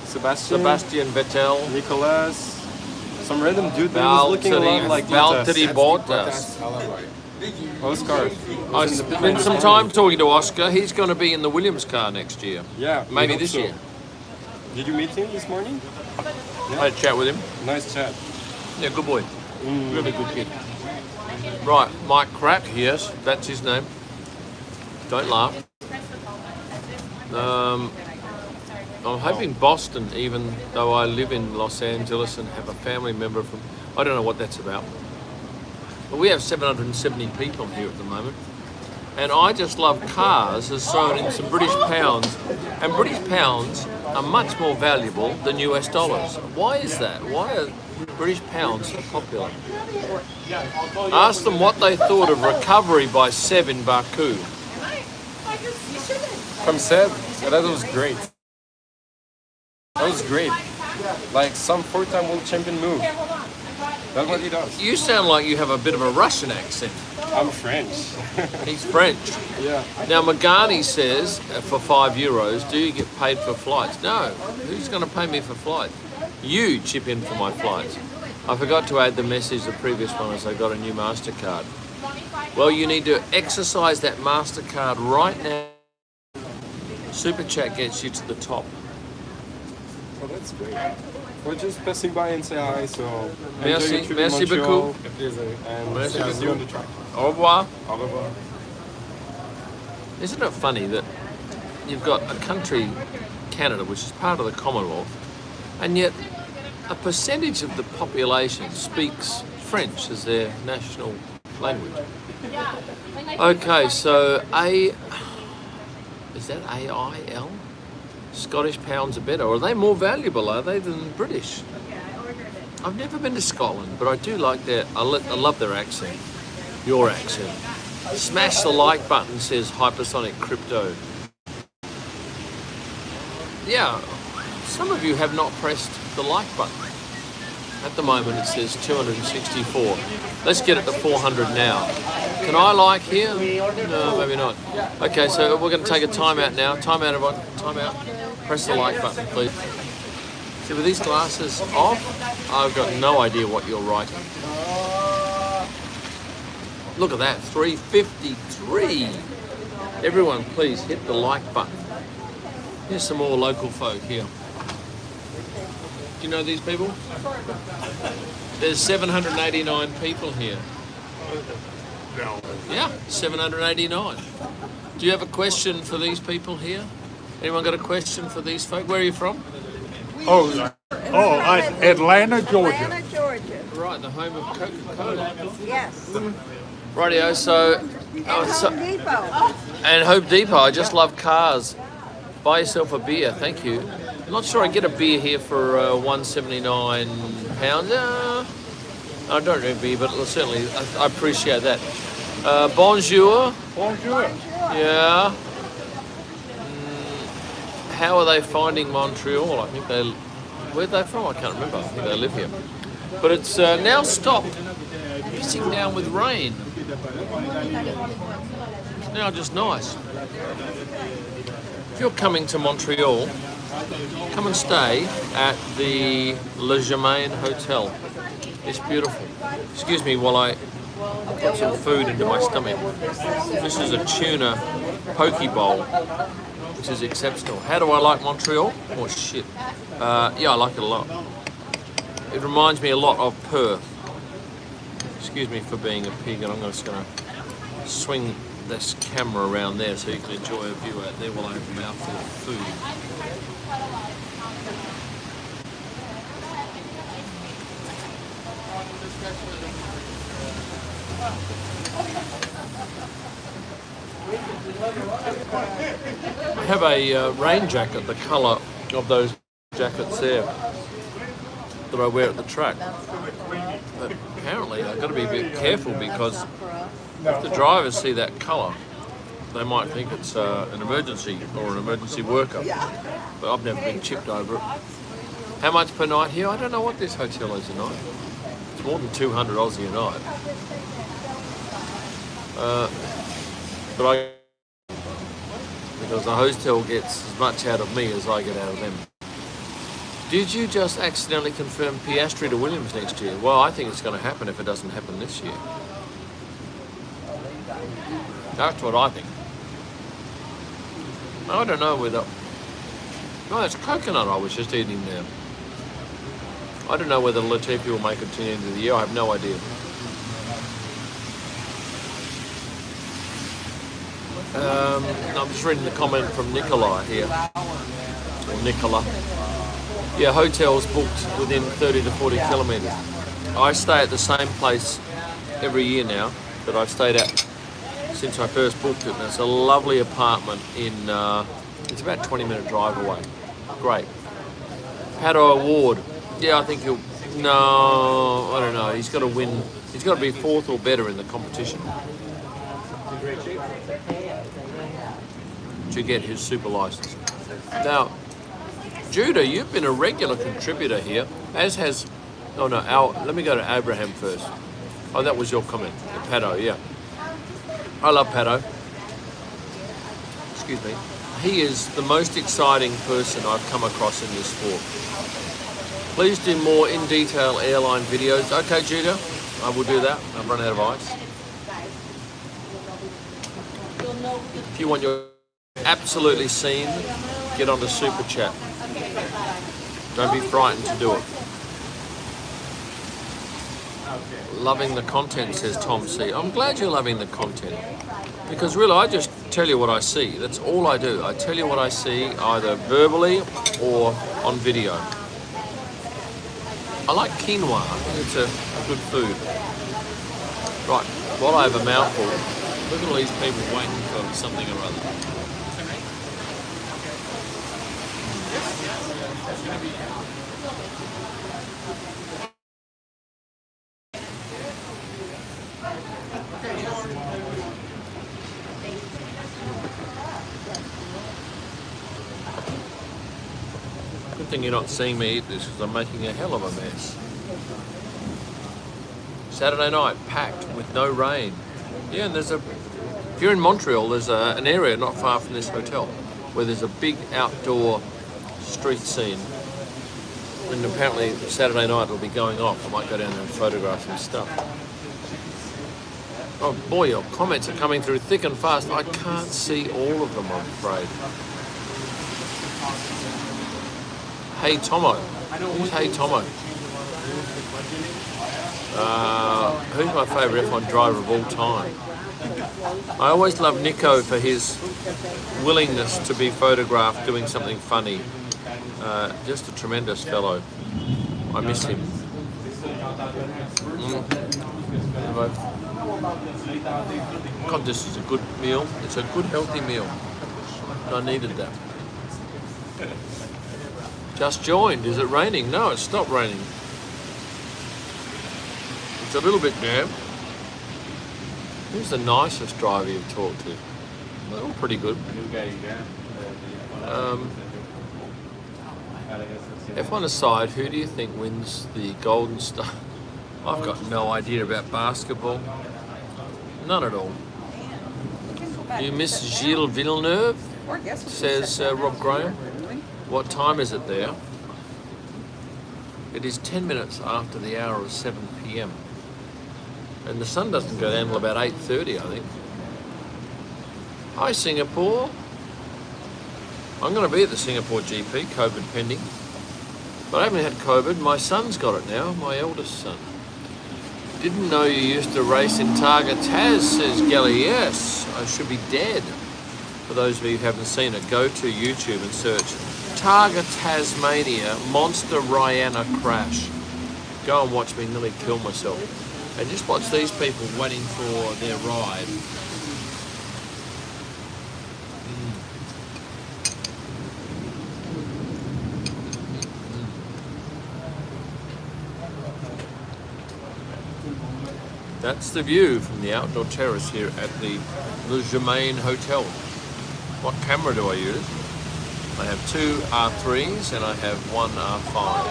Speaker 5: Sebastian,
Speaker 1: Vettel,
Speaker 5: Nicolas, some random dude that was looking a lot like
Speaker 1: Valtteri
Speaker 5: Bottas.
Speaker 1: Bottas.
Speaker 5: Oscar.
Speaker 1: I spent some time talking to Oscar. He's going to be in the Williams car next year.
Speaker 5: Yeah, we
Speaker 1: Maybe
Speaker 5: hope
Speaker 1: this
Speaker 5: so.
Speaker 1: year.
Speaker 5: Did you meet him this morning?
Speaker 1: I had a chat with him.
Speaker 5: Nice chat.
Speaker 1: Yeah, good boy. Really good kid. Right, Mike Crack, yes, that's his name. Don't laugh. I'm hoping Boston, even though I live in Los Angeles and have a family member from, I don't know what that's about. But we have 770 people here at the moment. And I just love cars has thrown in some British pounds. And British pounds are much more valuable than US dollars. Why is that? Why are British pounds so popular? Ask them what they thought of recovery by Seb in Baku.
Speaker 5: From Seb, yeah, that was great. That was great. Like some four-time world champion move. That's what he does.
Speaker 1: You sound like you have a bit of a Russian accent.
Speaker 5: I'm French.
Speaker 1: He's French.
Speaker 5: Yeah.
Speaker 1: Now Magani says for €5, do you get paid for flights? No. Who's going to pay me for flights? You chip in for my flights. I forgot to add the message the previous one as I got a new MasterCard. Well, you need to exercise that MasterCard right now. Super Chat gets you to the top.
Speaker 5: Oh, that's great. We're just passing by and say hi, so enjoy
Speaker 1: Merci,
Speaker 5: your trip in
Speaker 1: merci
Speaker 5: Montreal,
Speaker 1: beaucoup.
Speaker 5: and
Speaker 1: Merci
Speaker 5: see you on the track.
Speaker 1: Au revoir.
Speaker 5: Au revoir.
Speaker 1: Isn't it funny that you've got a country, Canada, which is part of the Commonwealth, and yet a percentage of the population speaks French as their national language? Okay, so is that AIL? Scottish pounds are better. Or are they more valuable, are they, than British? I've never been to Scotland, but I do like their, I love their accent. Your accent. Smash the like button, says Hypersonic Crypto. Yeah, some of you have not pressed the like button. At the moment it says 264. Let's get it to 400 now. Can I like here? No, maybe not. Okay, so we're going to take a timeout now. Timeout, everyone. Timeout. Press the like button, please. See, with these glasses off, I've got no idea what you're writing. Look at that, 353. Everyone, please hit the like button. Here's some more local folk here. Do you know these people? There's 789 people here.
Speaker 7: No.
Speaker 1: Yeah, 789. Do you have a question for these people here? Anyone got a question for these folk? Where are you from?
Speaker 7: Atlanta, Georgia.
Speaker 8: Atlanta, Georgia.
Speaker 1: Right, the home of Coca-Cola.
Speaker 8: Yes.
Speaker 1: Rightio, so...
Speaker 8: Home Depot.
Speaker 1: And Home Depot, I just love cars. Buy yourself a beer, thank you. I'm not sure I get a beer here for £1.79. I don't drink beer, but certainly I appreciate that. Bonjour.
Speaker 7: Bonjour.
Speaker 1: Yeah. how are they finding Montreal? I think where'd they from? I can't remember. I think they live here. But it's now stopped pissing down with rain. It's now just nice. If you're coming to Montreal, come and stay at the Le Germain Hotel. It's beautiful. Excuse me while I put some food into my stomach. This is a tuna poke bowl, which is exceptional. How do I like Montreal? Oh shit. Yeah, I like it a lot. It reminds me a lot of Perth. Excuse me for being a pig, and I'm just going to swing this camera around there so you can enjoy a view out there while I have a mouthful of food. I have a rain jacket, the colour of those jackets there, that I wear at the track. But apparently I've got to be a bit careful because if the drivers see that colour, they might think it's an emergency or an emergency worker. But I've never been chipped over it. How much per night here? I don't know what this hotel is a night. It's more than 200 Aussie a night. Because the hotel gets as much out of me as I get out of them. Did you just accidentally confirm Piastri to Williams next year? Well, I think it's going to happen if it doesn't happen this year. That's what I think. I don't know whether... No, it's coconut I was just eating there. I don't know whether Latifi will make it to the end of the year. I have no idea. I'm just reading the comment from Nicola here. Or Nicola. Yeah, hotels booked within 30 to 40 kilometres. I stay at the same place every year now that I've stayed at since I first booked it. And it's a lovely apartment in, it's about a 20-minute drive away. Great. Pato Award. Yeah, I think he'll, no, I don't know. He's got to win. He's got to be fourth or better in the competition to get his super license. Now, Judah, you've been a regular contributor here, as has, oh no, let me go to Abraham first. Oh, that was your comment, Pato, yeah. I love Pato. Excuse me. He is the most exciting person I've come across in this sport. Please do more in-detail airline videos. Okay, Judah, I will do that. I've run out of ice. If you want your absolutely seen, get on to Super Chat. Don't be frightened to do it. Loving the content, says Tom C. I'm glad you're loving the content. Because really, I just tell you what I see. That's all I do. I tell you what I see, either verbally or on video. I like quinoa. I think it's a good food. Right, while I have a mouthful, look at all these people waiting for something or other. Good thing you're not seeing me eat this because I'm making a hell of a mess. Saturday night, packed with no rain. Yeah, and if you're in Montreal, there's an area not far from this hotel where there's a big outdoor street scene. And apparently Saturday night it'll be going off. I might go down there and photograph some stuff. Oh boy, your comments are coming through thick and fast. I can't see all of them, I'm afraid. Hey Tomo. Who's Hey Tomo? Who's my favourite F1 driver of all time? I always love Nico for his willingness to be photographed doing something funny. Just a tremendous fellow. I miss him. God, this is a good meal. It's a good, healthy meal. I needed that. Just joined. Is it raining? No, it's stopped raining. It's a little bit damp. Who's the nicest driver you've talked to? They're all pretty good. F1 aside, who do you think wins the Golden Star? I've got no idea about basketball. None at all. You miss Gilles Villeneuve, says Rob Graham. What time is it there? It is 10 minutes after the hour of 7 p.m. And the sun doesn't go down until about 8:30, I think. Hi, Singapore. I'm going to be at the Singapore GP, COVID pending. But I haven't had COVID. My son's got it now, my eldest son. Didn't know you used to race in Targa Taz, says Gelly. Yes, I should be dead. For those of you who haven't seen it, go to YouTube and search Targa Tasmania Monster Rihanna Crash. Go and watch me nearly kill myself. And just watch these people waiting for their ride. That's the view from the outdoor terrace here at the Le Germain Hotel. What camera do I use? I have two R3s and I have one R5.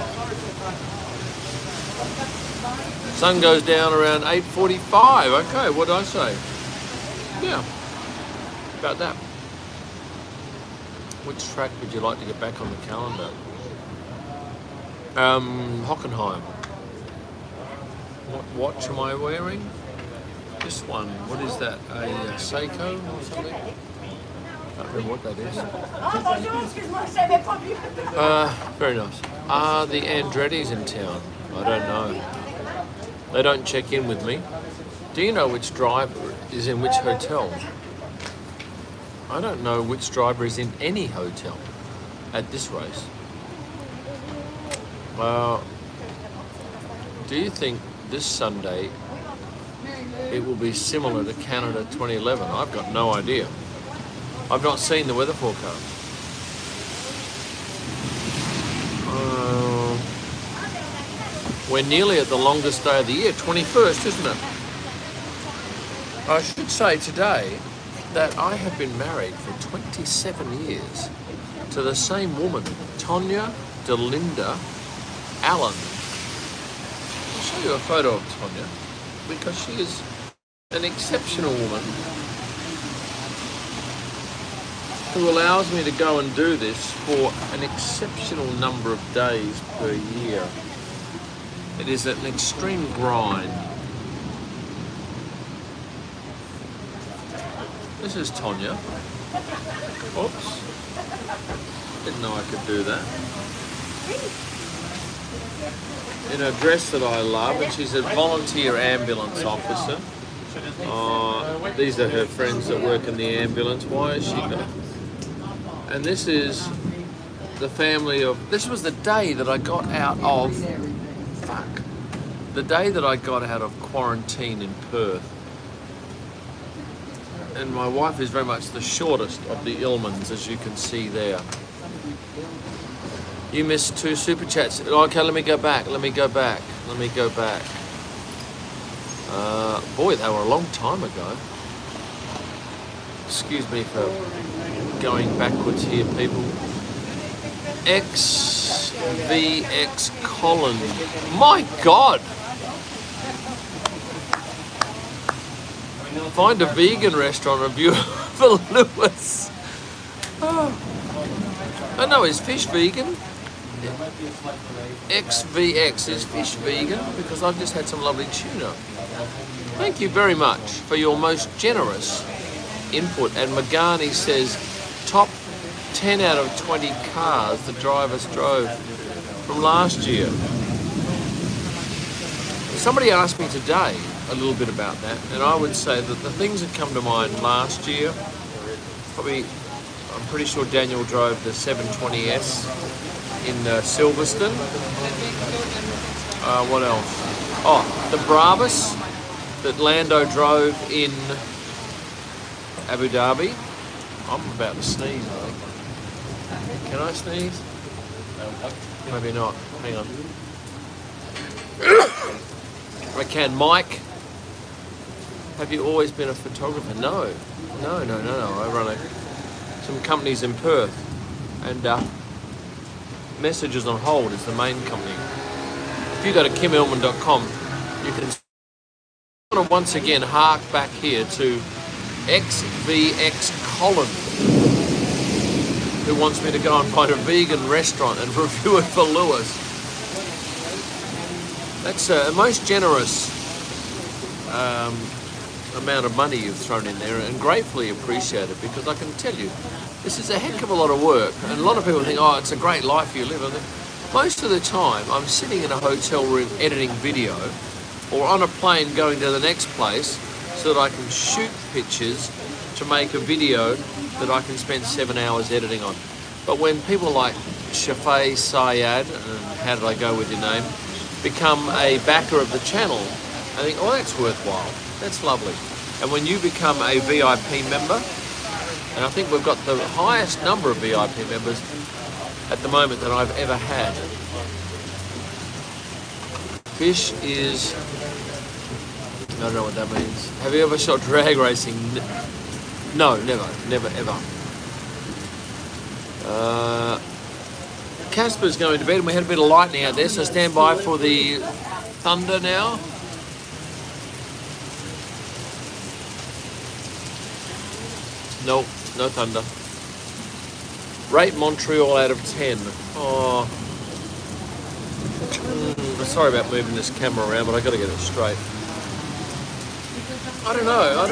Speaker 1: Sun goes down around 8:45. Okay, what did I say? Yeah, about that. Which track would you like to get back on the calendar? Hockenheim. What watch am I wearing? This one. What is that? A Seiko or something? I don't remember what that is. Very nice. Are the Andretti's in town? I don't know. They don't check in with me. Do you know which driver is in which hotel? I don't know which driver is in any hotel at this race. Do you think this Sunday it will be similar to Canada 2011? I've got no idea. I've not seen the weather forecast. We're nearly at the longest day of the year, 21st, isn't it? I should say today that I have been married for 27 years to the same woman, Tonya Delinda Allen. I'll show you a photo of Tonya because she is an exceptional woman who allows me to go and do this for an exceptional number of days per year. It is an extreme grind. This is Tonya. Oops. Didn't know I could do that. In a dress that I love, and she's a volunteer ambulance officer. These are her friends that work in the ambulance. Why is she got? And this is the family of. This was the day that I got out of. The day that I got out of quarantine in Perth. And my wife is very much the shortest of the Illmans, as you can see there. You missed 2 super chats. Okay, let me go back. Boy, they were a long time ago. Excuse me for going backwards here, people. XVX Colin. My God! Find a vegan restaurant review for Lewis. Oh no, is fish vegan? XVX, is fish vegan? Because I've just had some lovely tuna. Thank you very much for your most generous input. And Magani says, top 10 out of 20 cars the drivers drove from last year. Somebody asked me today a little bit about that, and I would say that the things that come to mind last year, probably, I'm pretty sure Daniel drove the 720S in Silverstone. What else? Oh, the Brabus that Lando drove in Abu Dhabi. I'm about to sneeze, I think. Can I sneeze? Maybe not. Hang on. I can. Mike, have you always been a photographer? No. I run some companies in Perth, and Messages on Hold is the main company. If you go to kimillman.com, you can once again hark back here to XVX Colin, who wants me to go and find a vegan restaurant and review it for Lewis. That's a most generous amount of money you've thrown in there, and gratefully appreciate it, because I can tell you, this is a heck of a lot of work, and a lot of people think, oh, it's a great life you live. Most of the time, I'm sitting in a hotel room editing video, or on a plane going to the next place, so that I can shoot pictures to make a video that I can spend 7 hours editing on. But when people like Shafay Syed, and how did I go with your name, become a backer of the channel, I think, oh, that's worthwhile. That's lovely. And when you become a VIP member, and I think we've got the highest number of VIP members at the moment that I've ever had. Fish is, I don't know what that means. Have you ever shot drag racing? No, never, ever. Casper's going to bed, and we had a bit of lightning out there, so stand by for the thunder now. No, no thunder. Rate Montreal out of 10. Oh, sorry about moving this camera around, but I got to get it straight. I don't know.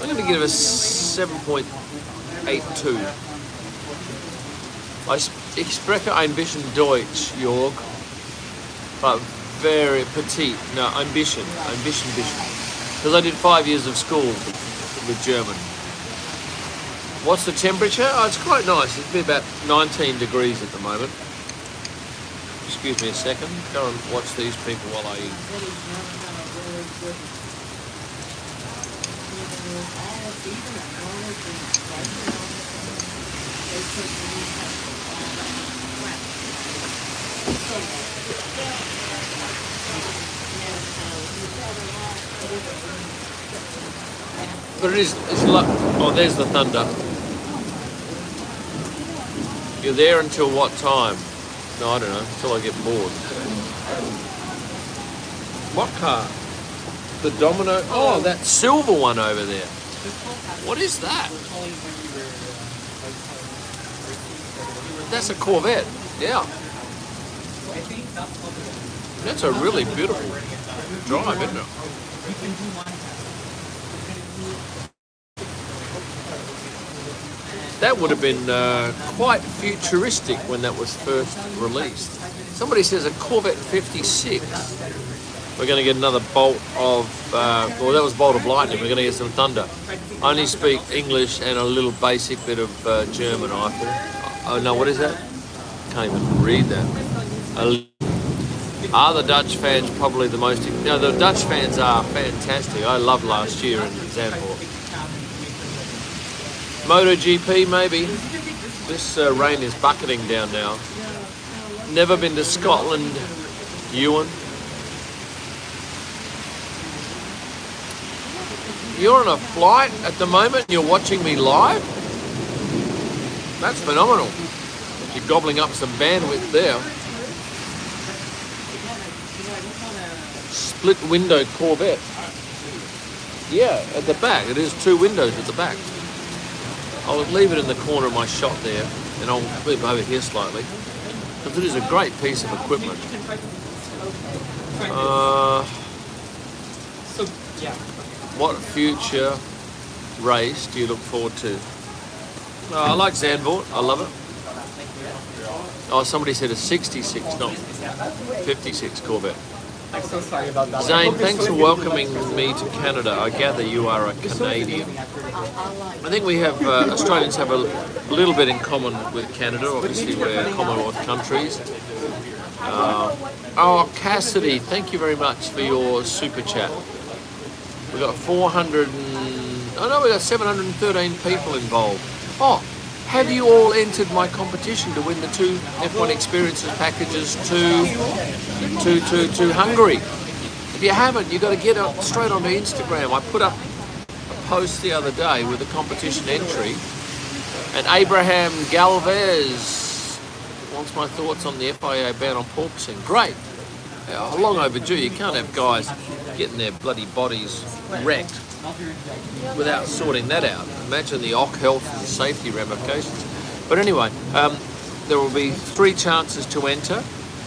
Speaker 1: I'm going to give it a 7.82. Ich spreche ein bisschen Deutsch, Jörg, but very petite. No, ein bisschen. Because I did 5 years of school with German. What's the temperature? Oh, it's quite nice. It's been about 19 degrees at the moment. Excuse me a second. Go and watch these people while I eat. But it's oh, there's the thunder. You're there until what time? No, I don't know, until I get bored. What car? The Domino? Oh, that silver one over there. What is that? That's a Corvette, yeah. That's a really beautiful drive, isn't it? That would have been quite futuristic when that was first released. Somebody says a Corvette 56. We're going to get another bolt of, well, that was bolt of lightning. We're going to get some thunder. I only speak English and a little basic bit of German, I thought. Oh no, what is that? Can't even read that. Are the Dutch fans probably the most... No, the Dutch fans are fantastic. I loved last year in Zandvoort. MotoGP, maybe. This rain is bucketing down now. Never been to Scotland, Ewan. You're on a flight at the moment, you're watching me live? That's phenomenal. You're gobbling up some bandwidth there. Split window Corvette. Yeah, at the back. It is 2 windows at the back. I'll leave it in the corner of my shot there, and I'll move over here slightly, because it is a great piece of equipment. What future race do you look forward to? I like Zandvoort. I love it. Oh, somebody said a 66, not 56 Corvette.
Speaker 6: I'm so sorry about that.
Speaker 1: Zane, thanks for welcoming me to Canada. I gather you are a Canadian. I think we have, Australians have a little bit in common with Canada. Obviously, we're Commonwealth countries. Oh, Cassidy, thank you very much for your super chat. We've got 713 people involved. Oh, have you all entered my competition to win the 2 F1 Experiences packages to Hungary? If you haven't, you've got to get up straight onto Instagram. I put up a post the other day with a competition entry, And Abraham Galvez wants my thoughts on the FIA ban on porpoising. Great. Long overdue. You can't have guys getting their bloody bodies wrecked without sorting that out. Imagine the health and safety ramifications. But anyway, there will be 3 chances to enter.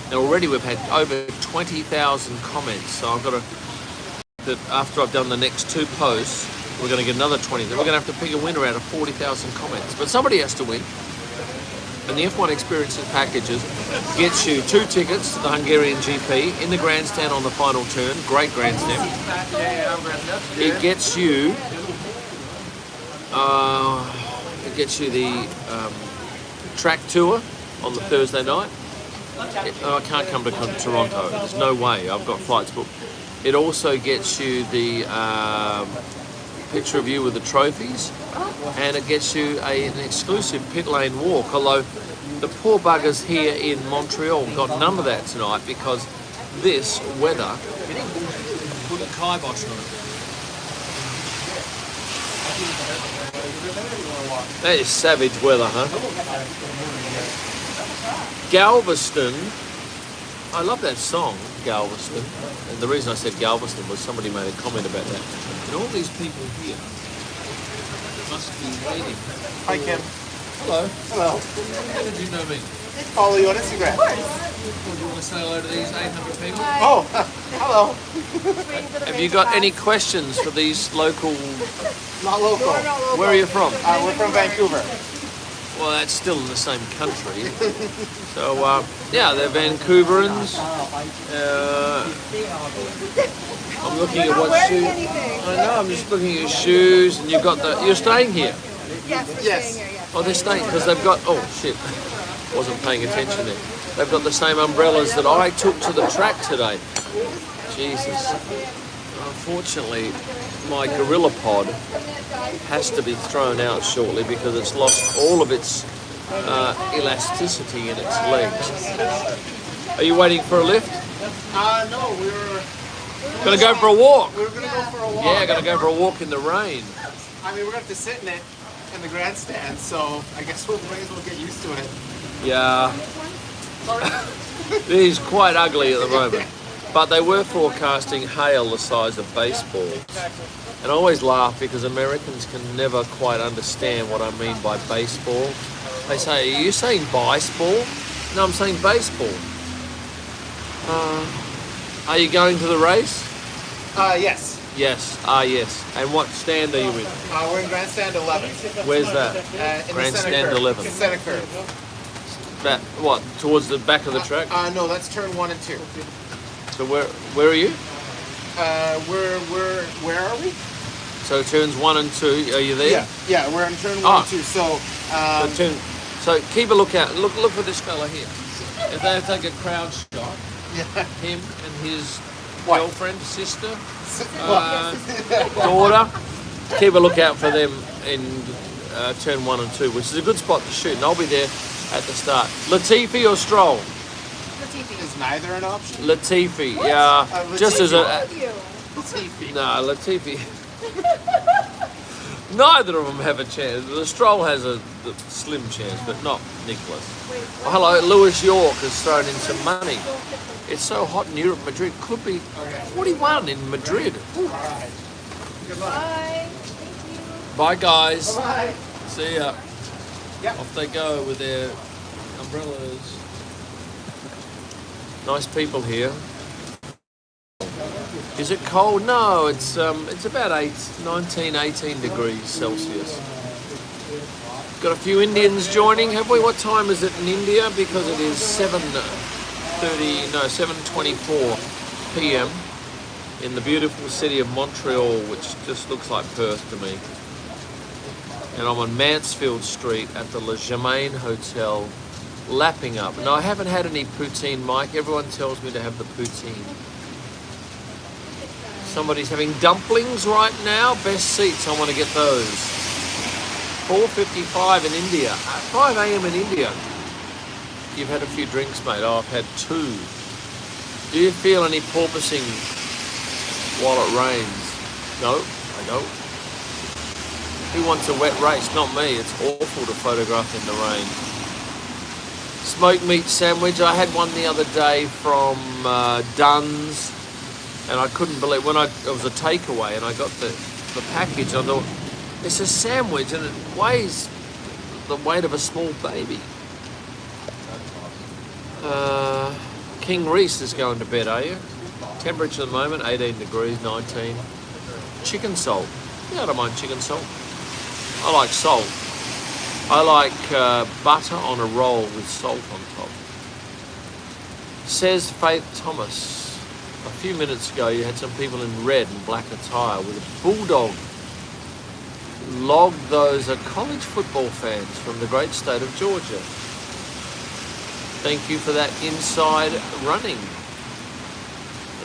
Speaker 1: And already we've had over 20,000 comments. So I've got to, that after I've done the next 2 posts, we're going to get another 20. Then we're going to have to pick a winner out of 40,000 comments. But somebody has to win. And the F1 Experiences packages gets you 2 tickets to the Hungarian GP in the grandstand on the final turn. Great grandstand. It gets you the track tour on the Thursday night. I can't come to Toronto. There's no way. I've got flights booked. It also gets you the picture of you with the trophies, and it gets you an exclusive pit lane walk, although the poor buggers here in Montreal got none of that tonight because this weather put a kibosh on it. That is savage weather, huh? Galveston, I love that song, Galveston, and the reason I said Galveston was somebody made a comment about that. And all these people here must be waiting.
Speaker 6: Hi, Kim.
Speaker 1: Hello.
Speaker 6: Hello.
Speaker 1: How did you know me?
Speaker 6: Follow you on Instagram.
Speaker 1: Do you want to say hello to these 800 people?
Speaker 6: Oh, hello.
Speaker 1: Have you got any questions for these local...
Speaker 6: Not local.
Speaker 1: Where are you from?
Speaker 6: We're from Vancouver.
Speaker 1: Well, that's still in the same country. So, yeah, they're Vancouverans. I'm looking at what shoes. I know, I'm just looking at your shoes, and you've got the... You're staying here?
Speaker 8: Yes, we're staying here, yes.
Speaker 1: Oh, they're staying, because they've got... Oh, shit. Wasn't paying attention there. They've got the same umbrellas that I took to the track today. Jesus. Unfortunately, my Gorilla Pod has to be thrown out shortly because it's lost all of its elasticity in its legs. Are you waiting for a lift?
Speaker 6: No, we were
Speaker 1: Gonna go for a walk.
Speaker 6: gonna go for a walk.
Speaker 1: Yeah, gonna go for a walk in the rain.
Speaker 6: I mean, we're gonna have to sit in it in the grandstand, so I guess we may as well get used to it.
Speaker 1: Yeah. It is quite ugly at the moment. But they were forecasting hail the size of baseballs. And I always laugh because Americans can never quite understand what I mean by baseball. They say, are you saying baseball? No, I'm saying baseball. Are you going to the race?
Speaker 6: Yes.
Speaker 1: Yes. Yes. And what stand are you in?
Speaker 6: We're in grandstand 11.
Speaker 1: Where's that?
Speaker 6: In the
Speaker 1: Grandstand
Speaker 6: center curve.
Speaker 1: 11.
Speaker 6: Center curve.
Speaker 1: That, what, towards the back of the track?
Speaker 6: No, that's turn 1 and 2.
Speaker 1: So where are you?
Speaker 6: Where are we?
Speaker 1: So turns 1 and 2, are you there?
Speaker 6: Yeah, we're on turn 1
Speaker 1: Ah.
Speaker 6: and 2. So,
Speaker 1: So keep a lookout. Look for this fella here. If they take a crowd shot, him and his girlfriend, sister, daughter, keep a lookout for them in turn 1 and 2, which is a good spot to shoot. And I'll be there at the start. Latifi or Stroll?
Speaker 6: is neither an option?
Speaker 1: Latifi, yeah. Just as a
Speaker 6: Latifi.
Speaker 1: no, Latifi. Neither of them have a chance. The Stroll has a slim chance, but not Nicholas. Oh, hello, Lewis York has thrown in some money. It's so hot in Europe. Madrid could be 41 in Madrid.
Speaker 8: Bye.
Speaker 1: Bye, guys.
Speaker 6: Bye.
Speaker 1: See ya.
Speaker 6: Yep.
Speaker 1: Off they go with their umbrellas. Nice people here. Is it cold? No, it's about 19, 18 degrees Celsius. Got a few Indians joining, have we? What time is it in India? Because it is 7:24 p.m. in the beautiful city of Montreal, which just looks like Perth to me. And I'm on Mansfield Street at the Le Germain Hotel, lapping up. Now, I haven't had any poutine, Mike. Everyone tells me to have the poutine. Somebody's having dumplings right now. Best seats, I want to get those. 4:55 in India. 5 a.m. in India. You've had a few drinks, mate. Oh, I've had 2. Do you feel any porpoising while it rains? No, I don't. Who wants a wet race? Not me. It's awful to photograph in the rain. Smoked meat sandwich. I had one the other day from Dunn's, and I couldn't believe when it was a takeaway, and I got the package. I thought it's a sandwich, and it weighs the weight of a small baby. King Reese is going to bed, are you? Temperature at the moment 18 degrees, 19. Chicken salt. Yeah, I don't mind chicken salt. I like salt. I like butter on a roll with salt on top. Says Faith Thomas. A few minutes ago you had some people in red and black attire with a bulldog. Logged those are college football fans from the great state of Georgia. Thank you for that inside running.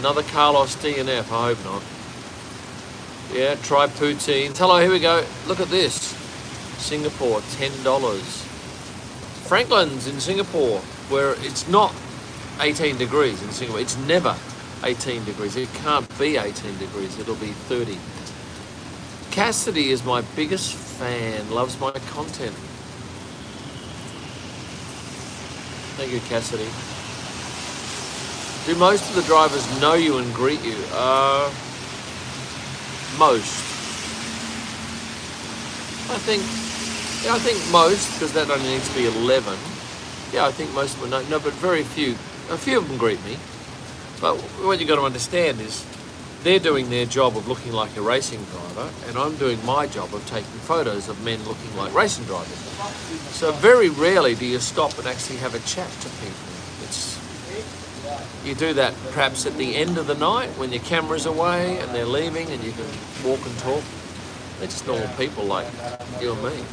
Speaker 1: Another Carlos DNF, I hope not. Yeah, try poutine. Hello, here we go. Look at this. Singapore, $10. Franklin's in Singapore, where it's not 18 degrees in Singapore. It's never 18 degrees. It can't be 18 degrees. It'll be 30. Cassidy is my biggest fan. Loves my content. Thank you, Cassidy. Do most of the drivers know you and greet you? Most. I think most, because that only needs to be 11. Yeah, I think most of them know. No, but very few. A few of them greet me. But what you've got to understand is they're doing their job of looking like a racing driver, and I'm doing my job of taking photos of men looking like racing drivers. So very rarely do you stop and actually have a chat to people. You do that perhaps at the end of the night when your camera's away and they're leaving and you can walk and talk. They're just normal people like you and me.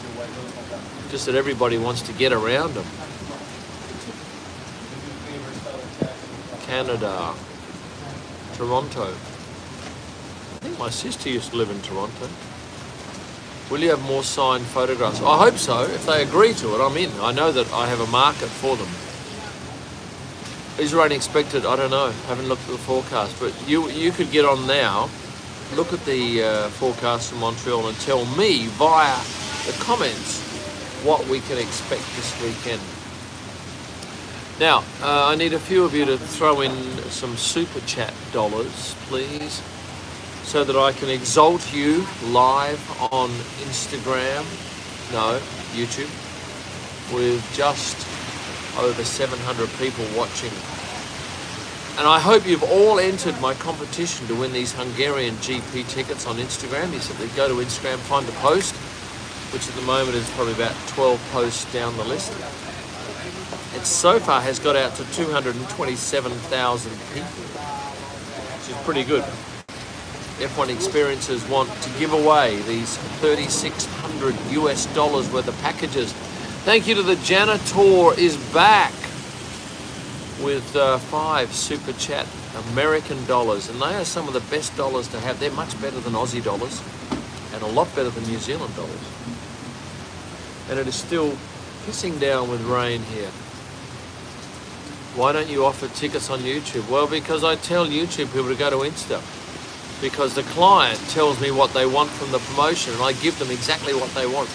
Speaker 1: Just that everybody wants to get around them. Canada. Toronto. I think my sister used to live in Toronto. Will you have more signed photographs? I hope so. If they agree to it, I'm in. I know that I have a market for them. Is rain expected? I don't know. Haven't looked at the forecast, but you could get on now, look at the forecast from Montreal and tell me via the comments what we can expect this weekend. Now, I need a few of you to throw in some super chat dollars, please, so that I can exalt you live on Instagram, no, YouTube, with just over 700 people watching. And I hope you've all entered my competition to win these Hungarian GP tickets on Instagram. You simply go to Instagram, find the post, which at the moment is probably about 12 posts down the list. It so far has got out to 227,000 people, which is pretty good. F1 Experiences want to give away these $3,600 US worth of packages. Thank you to the janitor is back with 5 super chat American dollars, and they are some of the best dollars to have. They're much better than Aussie dollars and a lot better than New Zealand dollars. And it is still pissing down with rain here. Why don't you offer tickets on YouTube? Well, because I tell YouTube people to go to Insta, because the client tells me what they want from the promotion and I give them exactly what they want.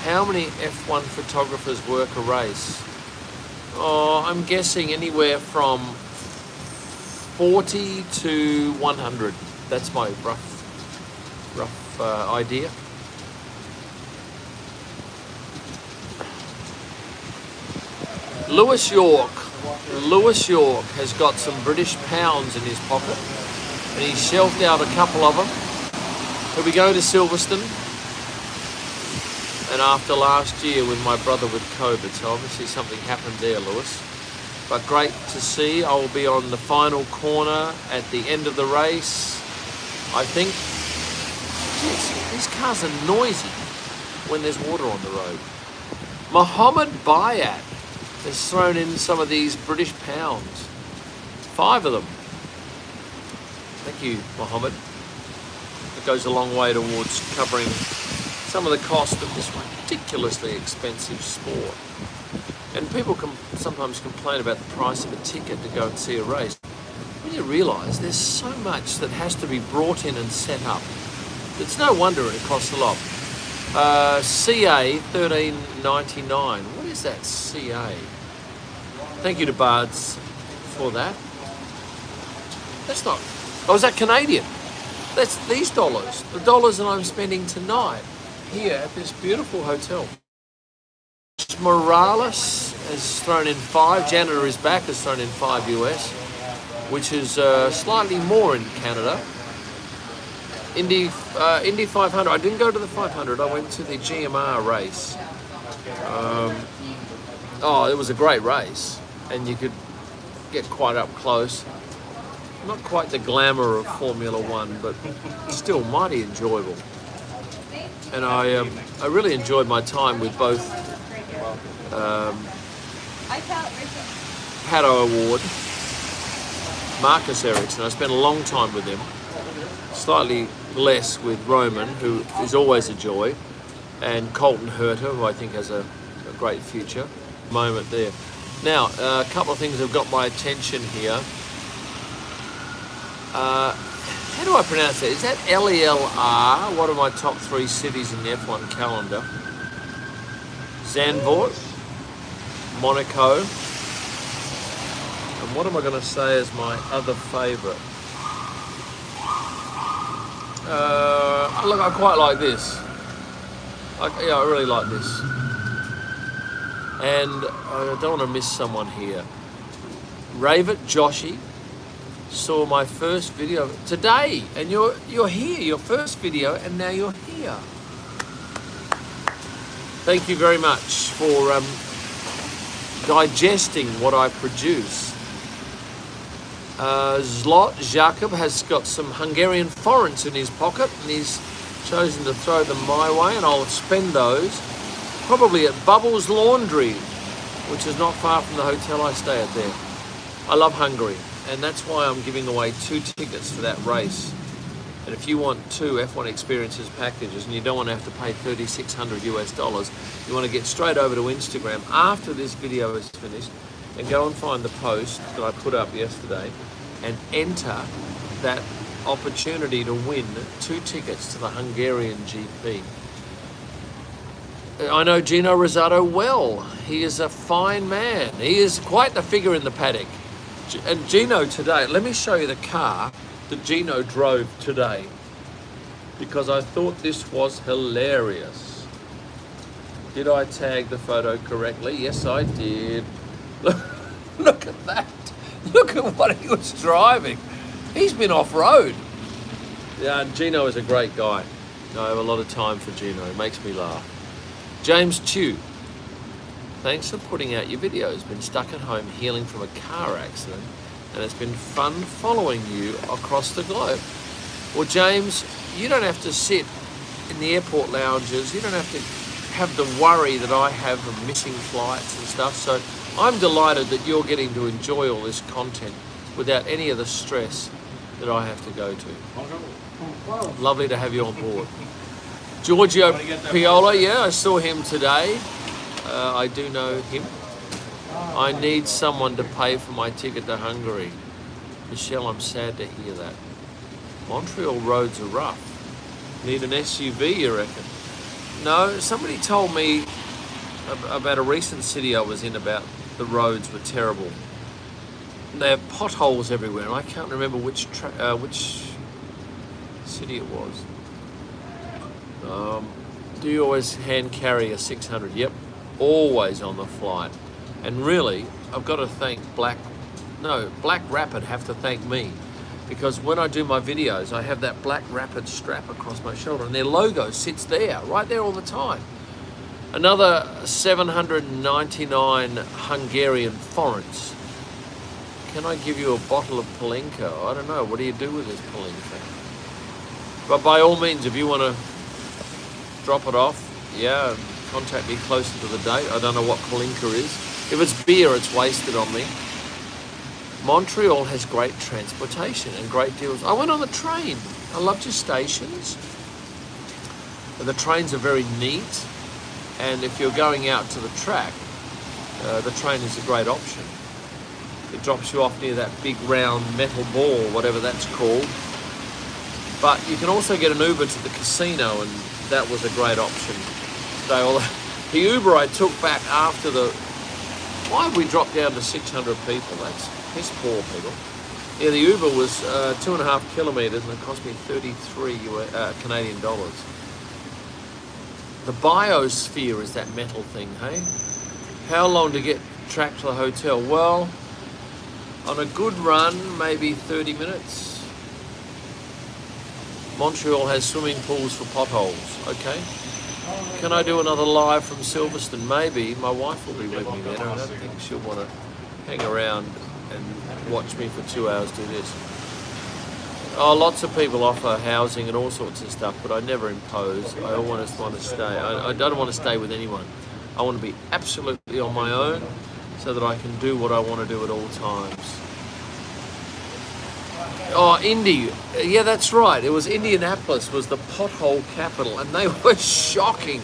Speaker 1: How many F1 photographers work a race? Oh, I'm guessing anywhere from 40 to 100. That's my rough idea. Lewis York has got some British pounds in his pocket, and he shelved out a couple of them. He'll be going to Silverstone. And after last year with my brother with COVID, so obviously something happened there, Lewis. But great to see. I will be on the final corner at the end of the race. I think, geez, these cars are noisy when there's water on the road. Mohammed Bayat has thrown in some of these British pounds. 5 of them. Thank you, Mohammed. It goes a long way towards covering some of the cost of this ridiculously expensive sport. And people can sometimes complain about the price of a ticket to go and see a race. When you realise there's so much that has to be brought in and set up, It's no wonder it costs a lot. CA $13.99. What is that CA? Thank you to Bards for that. That's not. Oh, is that Canadian? That's these dollars. The dollars that I'm spending tonight here at this beautiful hotel. Morales has thrown in 5. Janitor is back, has thrown in 5 US, which is slightly more in Canada. Indy 500. I didn't go to the 500. I went to the GMR race. It was a great race, and you could get quite up close. Not quite the glamour of Formula One, but still mighty enjoyable. And I really enjoyed my time with both Pato Award, Marcus Ericsson. I spent a long time with him. Slightly less with Roman, who is always a joy, and Colton Herter, who I think has a great future. Moment there. Now, a couple of things have got my attention here. How do I pronounce it? Is that LELR? One of my top 3 cities in the F1 calendar. Zandvoort, Monaco, and what am I going to say is my other favourite? Look, I quite like this. I really like this. And I don't want to miss someone here. Rave It Joshi saw my first video today, and you're here, your first video, and now you're here. Thank you very much for digesting what I produce. Zlot Jakob has got some Hungarian forints in his pocket, and he's chosen to throw them my way, and I'll spend those probably at Bubbles Laundry, which is not far from the hotel I stay at there. I love Hungary, and that's why I'm giving away 2 tickets for that race. And if you want 2 F1 Experiences packages and you don't want to have to pay $3,600 US, you want to get straight over to Instagram after this video is finished and go and find the post that I put up yesterday and enter that opportunity to win 2 tickets to the Hungarian GP. I know Gino Rosado well. He is a fine man. He is quite the figure in the paddock. And Gino today, let me show you the car that Gino drove today, because I thought this was hilarious. Did I tag the photo correctly? Yes, I did. Look at that. Look at what he was driving. He's been off-road. Yeah, Gino is a great guy. I have a lot of time for Gino. It makes me laugh. James Chew, thanks for putting out your videos. Been stuck at home healing from a car accident, and it's been fun following you across the globe. Well, James, you don't have to sit in the airport lounges. You don't have to have the worry that I have of missing flights and stuff. So I'm delighted that you're getting to enjoy all this content without any of the stress that I have to go to. Lovely to have you on board. Giorgio Piola, yeah, I saw him today. I do know him. I need someone to pay for my ticket to Hungary. Michelle, I'm sad to hear that. Montreal roads are rough. Need an SUV, you reckon? No, somebody told me about a recent city I was in about the roads were terrible. They have potholes everywhere, and I can't remember which city it was. Do you always hand carry a 600? Yep, always on the flight. And really, I've got to thank Black Rapid have to thank me, because when I do my videos, I have that Black Rapid strap across my shoulder, and their logo sits there, right there all the time. Another 799 Hungarian forints. Can I give you a bottle of Palenka? I don't know. What do you do with this Palenka? But by all means, if you want to drop it off, yeah, contact me closer to the date. I don't know what Palenka is. If it's beer, it's wasted on me. Montreal has great transportation and great deals. I went on the train. I loved your stations. The trains are very neat. And if you're going out to the track, the train is a great option. It drops you off near that big round metal ball, whatever that's called. But you can also get an Uber to the casino, and that was a great option today. Although the Uber I took back after the... Why have we dropped down to 600 people? That's piss poor, people. Yeah, the Uber was 2.5 kilometres and it cost me 33 Canadian dollars. The biosphere is that metal thing, hey? How long to get track to the hotel? Well, on a good run, maybe 30 minutes. Montreal has swimming pools for potholes. Okay. Can I do another live from Silverstone? Maybe. My wife will be with me then. I don't think she'll want to hang around and watch me for 2 hours do this. Oh, lots of people offer housing and all sorts of stuff, but I never impose. I always want to stay. I don't want to stay with anyone. I want to be absolutely on my own so that I can do what I want to do at all times. Oh, Indy. Yeah, that's right. It was Indianapolis was the pothole capital, and they were shocking.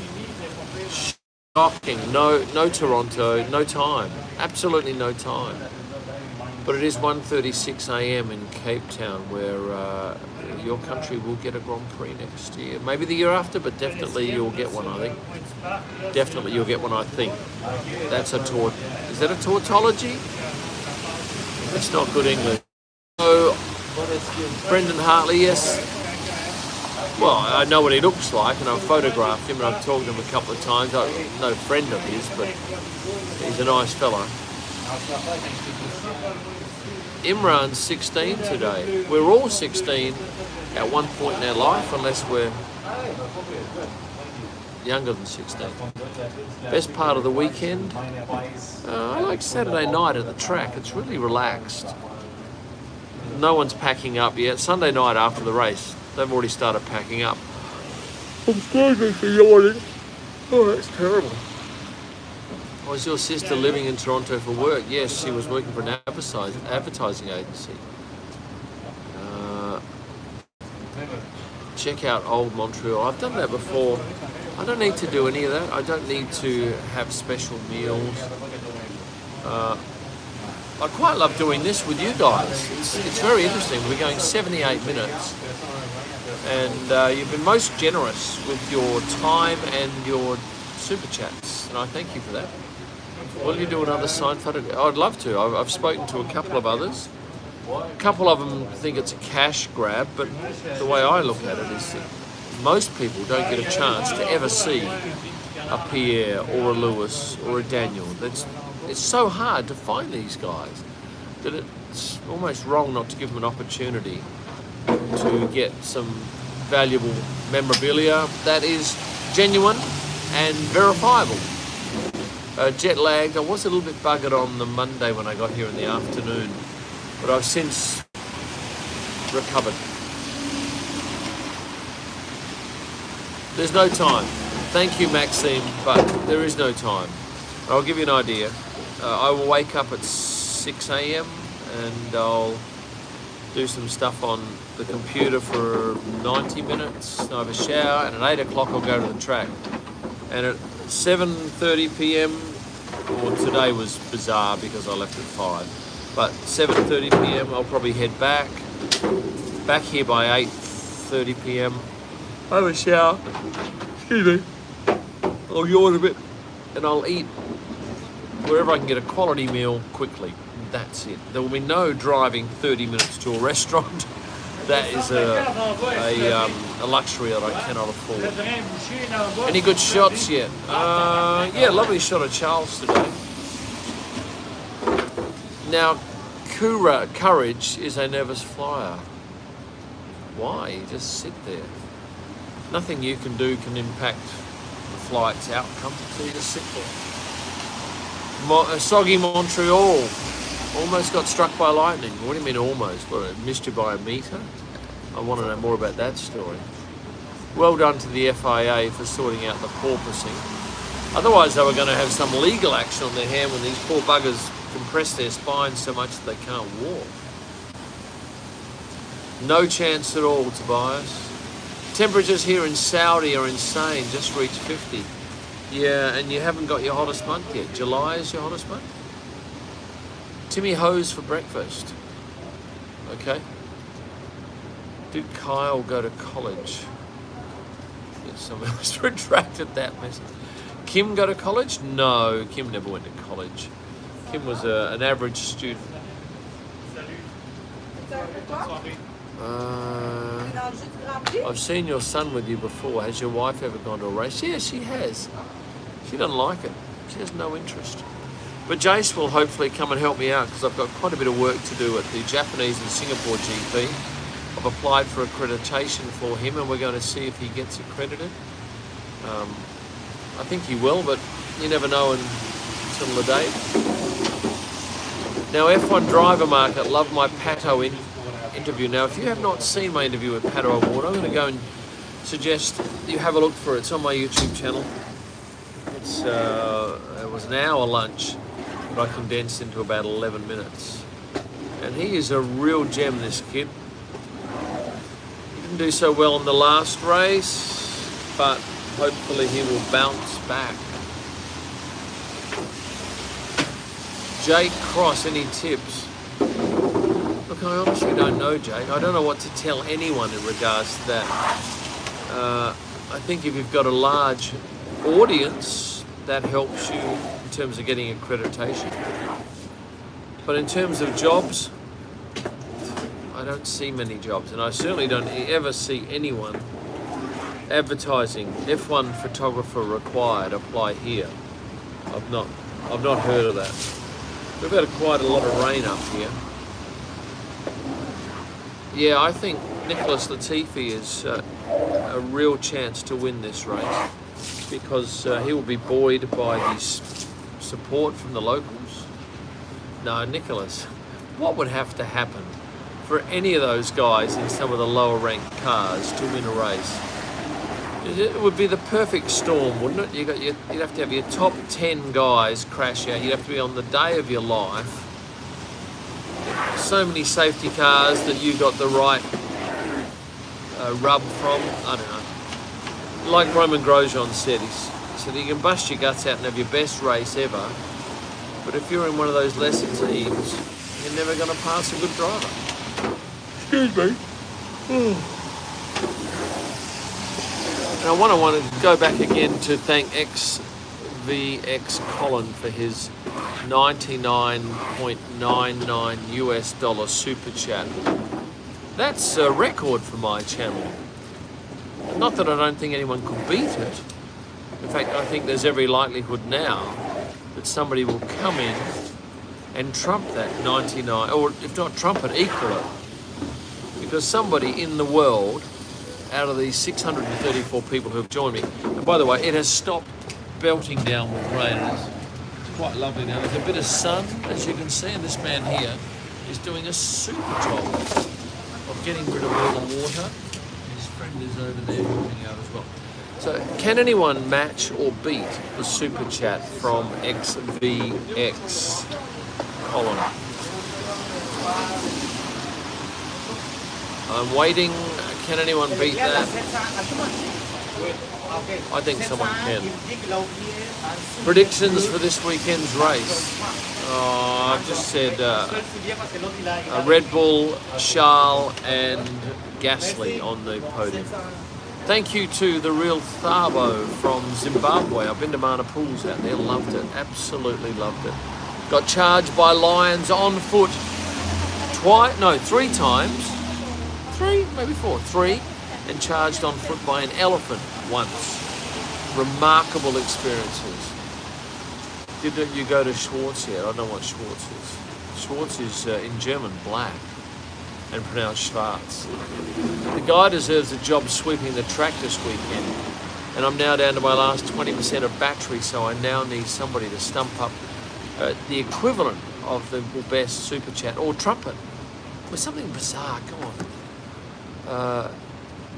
Speaker 1: Shocking. No Toronto, no time. Absolutely no time. But it is 1:36 a.m. in Cape Town, where your country will get a Grand Prix next year. Maybe the year after, but definitely you'll get one, I think. Definitely you'll get one, I think. That's a tort. Is that a tautology? That's not good English. So, Brendan Hartley, yes. Well, I know what he looks like, and I've photographed him, and I've talked to him a couple of times. I'm no friend of his, but he's a nice fella. Imran's 16 today. We're all 16 at one point in our life, unless we're younger than 16. Best part of the weekend? I like Saturday night at the track. It's really relaxed. No one's packing up yet. Sunday night after the race, they've already started packing up. I'm starting to yawning. Oh, that's terrible. Was your sister living in Toronto for work? Yes, she was working for an advertising agency. Check out old Montreal. I've done that before. I don't need to do any of that. I don't need to have special meals. I quite love doing this with you guys. It's very interesting. We're going 78 minutes. And you've been most generous with your time and your super chats. And I thank you for that. Will you do another signed photograph? I'd love to. I've spoken to a couple of others. A couple of them think it's a cash grab, but the way I look at it is that most people don't get a chance to ever see a Pierre or a Lewis or a Daniel. It's so hard to find these guys that it's almost wrong not to give them an opportunity to get some valuable memorabilia that is genuine and verifiable. Jet lagged. I was a little bit buggered on the Monday when I got here in the afternoon, but I've since recovered. There's no time. Thank you, Maxime, but there is no time. I'll give you an idea. I will wake up at 6 a.m. and I'll do some stuff on the computer for 90 minutes. I'll have a shower, and at 8 o'clock I'll go to the track. And at 7:30 p.m. Well, today was bizarre because I left at 5. But 7:30 p.m. I'll probably head back here by 8:30 p.m. I'll have a shower. Excuse me. I'll yawn a bit, and I'll eat wherever I can get a quality meal quickly. That's it. There will be no driving 30 minutes to a restaurant. That is a luxury that I cannot afford. Any good shots yet? Yeah, lovely shot of Charles today. Now, courage is a nervous flyer. Why? You just sit there. Nothing you can do can impact the flight's outcome, so you just sit there. Soggy Montreal almost got struck by lightning. What do you mean almost? What, it missed you by a metre? I want to know more about that story. Well done to the FIA for sorting out the porpoising. Otherwise they were going to have some legal action on their hand when these poor buggers compress their spines so much that they can't walk. No chance at all, Tobias. Temperatures here in Saudi are insane, just reached 50. Yeah, and you haven't got your hottest month yet. July is your hottest month? Timmy Hose for breakfast. Okay. Did Kyle go to college? Yes, someone else retracted that message. Kim go to college? No, Kim never went to college. Kim was an average student. I've seen your son with you before. Has your wife ever gone to a race? Yeah, she has. She doesn't like it. She has no interest. But Jace will hopefully come and help me out because I've got quite a bit of work to do at the Japanese and Singapore GP. I've applied for accreditation for him and we're going to see if he gets accredited. I think he will, but you never know until the day. Now, F1 driver market, love my Pato interview. Now, if you have not seen my interview with Pato Award, I'm going to go and suggest you have a look for it. It's on my YouTube channel. It was an hour lunch, but I condensed into about 11 minutes. And he is a real gem, this kid. He didn't do so well in the last race, but hopefully he will bounce back. Jake Cross, any tips? Look, I honestly don't know, Jake. I don't know what to tell anyone in regards to that. I think if you've got a large audience, that helps you in terms of getting accreditation. But in terms of jobs, I don't see many jobs, and I certainly don't ever see anyone advertising F1 photographer required, apply here. I've not heard of that. We've had quite a lot of rain up here. Yeah, I think Nicholas Latifi is a real chance to win this race because he will be buoyed by the support from the locals. No, Nicholas, what would have to happen for any of those guys in some of the lower ranked cars to win a race? It would be the perfect storm, wouldn't it? You'd have to have your top 10 guys crash out. You'd have to be on the day of your life. So many safety cars that you got the right rub from. I don't know. Like Roman Grosjean said, he said you can bust your guts out and have your best race ever, but if you're in one of those lesser teams, you're never going to pass a good driver. Excuse me. And I want to go back again to thank XVX Colin for his $99.99 US super chat. That's a record for my channel. Not that I don't think anyone could beat it. In fact, I think there's every likelihood now that somebody will come in and trump that 99, or if not trump it, equal it. Because somebody in the world, out of these 634 people who have joined me, and by the way, it has stopped belting down with rain. It's quite lovely now. There's a bit of sun, as you can see, and this man here is doing a super job of getting rid of all the water. His friend is over there helping out as well. So, can anyone match or beat the super chat from XVX Colin? I'm waiting. Can anyone beat that? I think someone can. Predictions for this weekend's race. I've just said Red Bull, Charles and Gasly on the podium. Thank you to the real Thabo from Zimbabwe. I've been to Mana Pools out there, loved it, absolutely loved it. Got charged by lions on foot three times. Maybe four, three, and charged on foot by an elephant once. Remarkable experiences. Did you go to Schwartz yet? I don't know what Schwartz is. Schwartz is in German black and pronounced Schwarz. The guy deserves a job sweeping the track this weekend, and I'm now down to my last 20% of battery, so I now need somebody to stump up the equivalent of the best super chat or trumpet with something bizarre. Come on.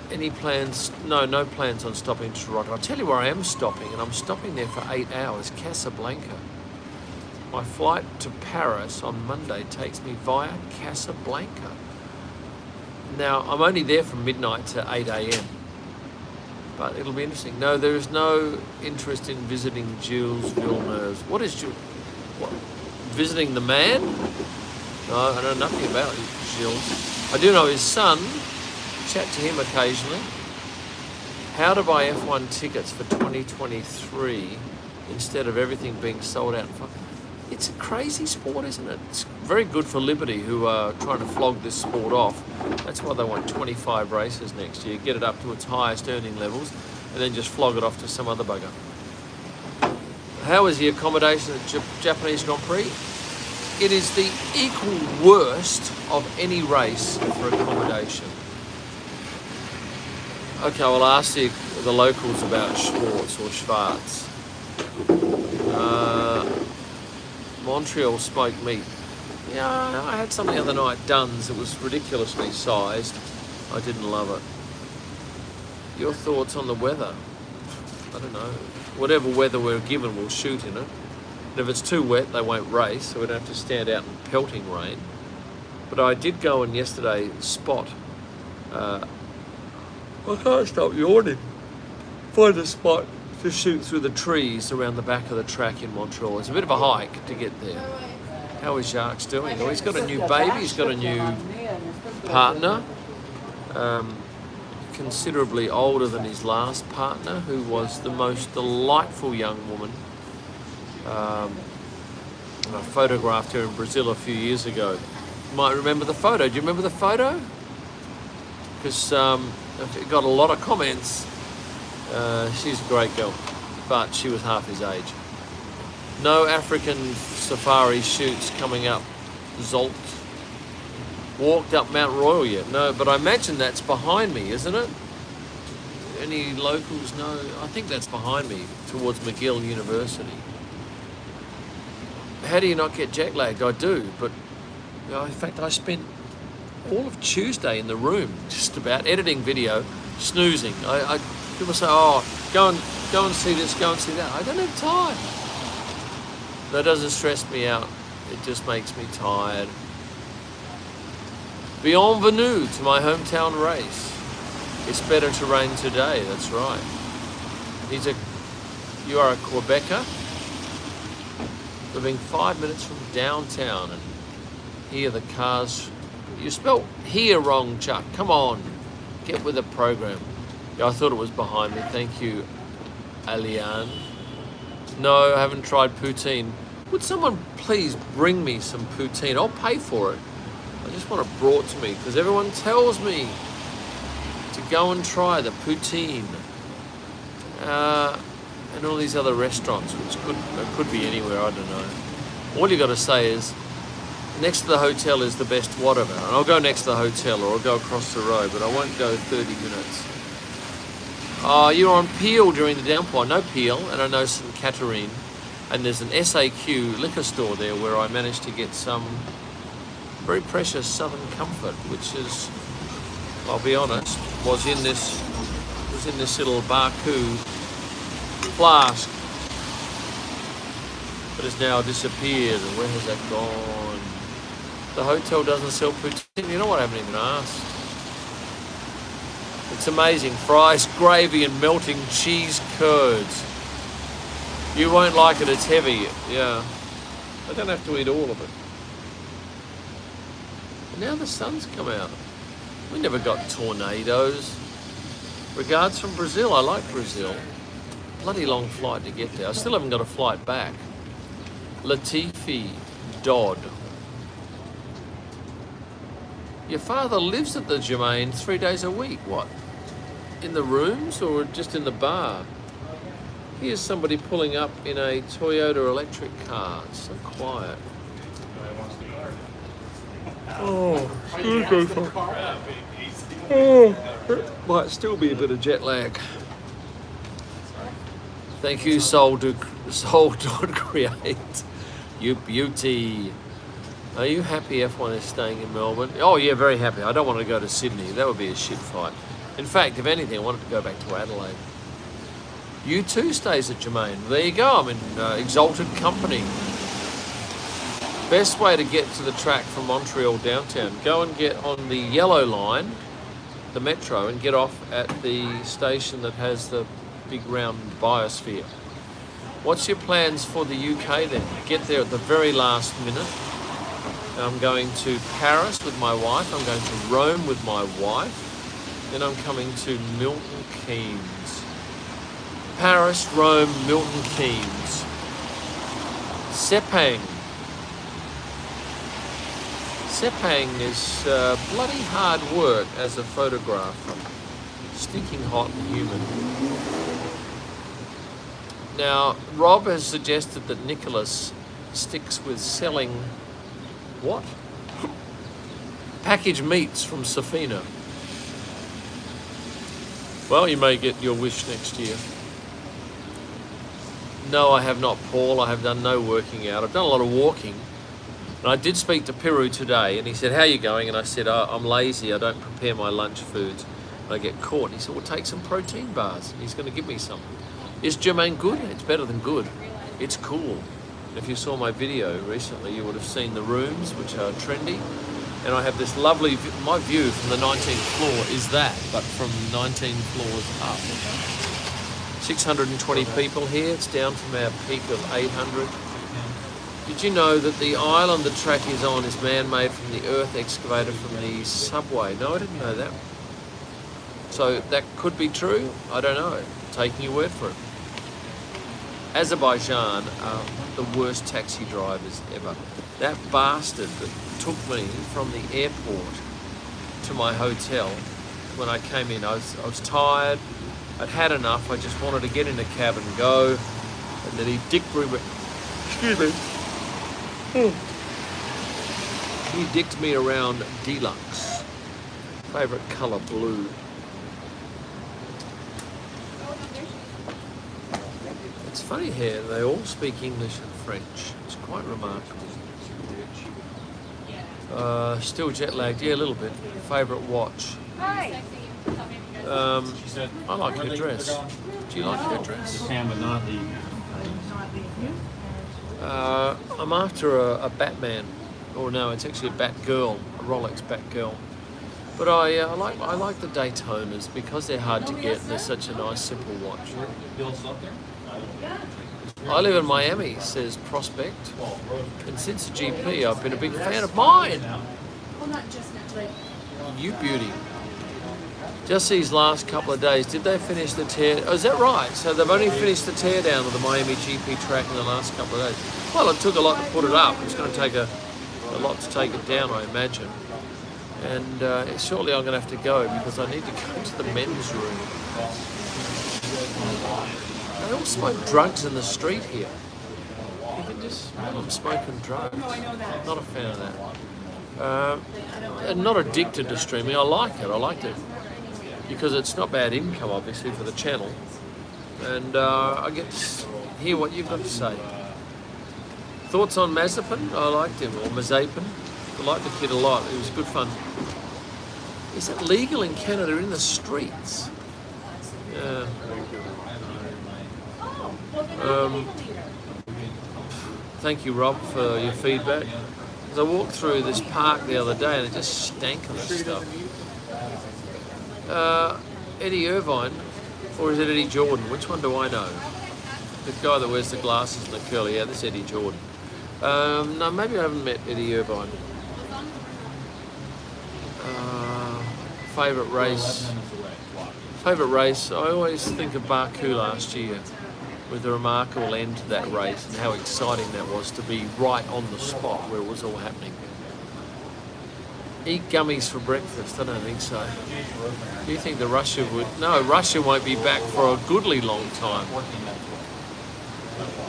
Speaker 1: Any plans? No plans on stopping to Toronto. I'll tell you where I am stopping, and I'm stopping there for 8 hours, Casablanca. My flight to Paris on Monday takes me via Casablanca. Now, I'm only there from midnight to 8 a.m. But it'll be interesting. No, there is no interest in visiting Gilles Villeneuve. What is Gilles? What? Visiting the man? No, I know nothing about Gilles. I do know his son, chat to him occasionally. How to buy F1 tickets for 2023 instead of everything being sold out. It's a crazy sport, isn't it? It's very good for Liberty, who are trying to flog this sport off. That's why they want 25 races next year, get it up to its highest earning levels, and then just flog it off to some other bugger. How is the accommodation at Japanese Grand Prix? It is the equal worst of any race for accommodation. Okay, well, I'll ask the locals about Schwartz or Schwartz. Montreal smoked meat. Yeah, I had some the other night, Dunn's. It was ridiculously sized. I didn't love it. Your thoughts on the weather? I don't know. Whatever weather we're given, we'll shoot in it. And if it's too wet, they won't race, so we don't have to stand out in pelting rain. But I did go and yesterday spot. I can't stop yawning. Find a spot to shoot through the trees around the back of the track in Montreal. It's a bit of a hike to get there. How is Jacques doing? Well, he's got a new baby. He's got a new partner. Considerably older than his last partner, who was the most delightful young woman. I photographed her in Brazil a few years ago. You might remember the photo. Do you remember the photo? Because it got a lot of comments. She's a great girl, but she was half his age. No African safari shoots coming up. Zolt. Walked up Mount Royal yet? No, but I imagine that's behind me, isn't it? Any locals know? I think that's behind me, towards McGill University. How do you not get jet lagged? I do, but you know, in fact, I spent all of Tuesday in the room, just about editing video, snoozing. People say, "Oh, go and see this, go and see that." I don't have time. That doesn't stress me out. It just makes me tired. Bienvenue to my hometown race. It's better to rain today, that's right. You are a Quebecer, living 5 minutes from downtown, and here the cars. You spelt here wrong, Chuck. Come on, get with the program. Yeah, I thought it was behind me. Thank you, Aliane. No, I haven't tried poutine. Would someone please bring me some poutine? I'll pay for it. I just want it brought to me because everyone tells me to go and try the poutine and all these other restaurants, which could be anywhere, I don't know. All you got to say is, next to the hotel is the best whatever, and I'll go next to the hotel or I'll go across the road, but I won't go 30 minutes. You're on Peel during the downpour. I know Peel, and I know St. Catherine, and there's an SAQ liquor store there where I managed to get some very precious Southern Comfort, which is, I'll be honest, was in this little Baku flask, but has now disappeared. And where has that gone? The hotel doesn't sell poutine. You know what? I haven't even asked. It's amazing. Fries, gravy, and melting cheese curds. You won't like it. It's heavy. Yeah. I don't have to eat all of it. Now the sun's come out. We never got tornadoes. Regards from Brazil. I like Brazil. Bloody long flight to get there. I still haven't got a flight back. Latifi Dodd. Your father lives at the Germain 3 days a week. What? In the rooms or just in the bar? Here's somebody pulling up in a Toyota electric car. It's so quiet. Oh, might still be a bit of jet lag. Thank you, Soul Create. You beauty. Are you happy F1 is staying in Melbourne? Oh yeah, very happy. I don't want to go to Sydney. That would be a shit fight. In fact, if anything, I wanted to go back to Adelaide. U2 stays at Germain. There you go. I'm in exalted company. Best way to get to the track from Montreal downtown, go and get on the yellow line, the metro, and get off at the station that has the big round biosphere. What's your plans for the UK then? Get there at the very last minute. I'm going to Paris with my wife. I'm going to Rome with my wife. Then I'm coming to Milton Keynes. Paris, Rome, Milton Keynes. Sepang. Sepang is bloody hard work as a photographer. Stinking hot and humid. Now, Rob has suggested that Nicholas sticks with selling what? Packaged meats from Safina. Well, you may get your wish next year. No, I have not, Paul. I have done no working out. I've done a lot of walking. And I did speak to Piru today, and he said, how are you going? And I said, I'm lazy. I don't prepare my lunch foods. And I get caught. And he said, well, take some protein bars. And he's going to give me some. Is Jermaine good? It's better than good. It's cool. If you saw my video recently, you would have seen the rooms, which are trendy. And I have this lovely, my view from the 19th floor is that, but from 19 floors up. 620 people here. It's down from our peak of 800. Did you know that the island the track is on is man-made from the earth excavated from the subway? No, I didn't know that. So that could be true. I don't know. Taking your word for it. Azerbaijan are the worst taxi drivers ever. That bastard that took me from the airport to my hotel, when I came in, I was tired. I'd had enough. I just wanted to get in a cab and go. And then he dicked me. Excuse me. He dicked me around Deluxe. Favorite color, blue. It's funny here, they all speak English and French. It's quite remarkable. Still jet lagged, yeah, a little bit. Favorite watch.
Speaker 8: Hi.
Speaker 1: I like her dress. Do you like her dress?
Speaker 7: Can, but not the.
Speaker 1: I'm after a Batman, or no, it's actually a Batgirl, a Rolex Batgirl. But I like the Daytonas because they're hard to get and they're such a nice, simple watch. I live in Miami, says Prospect, and since the GP, I've been a big fan of mine. You beauty. Just these last couple of days, did they finish the tear? Oh, is that right? So they've only finished the tear down of the Miami GP track in the last couple of days. Well, it took a lot to put it up. It's going to take a lot to take it down, I imagine. And shortly I'm going to have to go because I need to go to the men's room. They all smoke drugs in the street here. You can just smell them smoking drugs. Not a fan of that. I'm not addicted to streaming. I like it. I liked it because it's not bad income, obviously, for the channel. And I get to hear what you've got to say. Thoughts on Mazepin? I liked him, or Mazepin. I liked the kid a lot. It was good fun. Is it legal in Canada in the streets? Yeah. Thank you, Rob, for your feedback. I walked through this park the other day and it just stank of this stuff. Eddie Irvine, or is it Eddie Jordan? Which one do I know? The guy that wears the glasses and the curly hair, that's Eddie Jordan. No, maybe I haven't met Eddie Irvine. Favourite race? Favourite race? I always think of Baku last year with the remarkable end to that race and how exciting that was to be right on the spot where it was all happening. Eat gummies for breakfast? I don't think so. Do you think the Russia would? No, Russia won't be back for a goodly long time.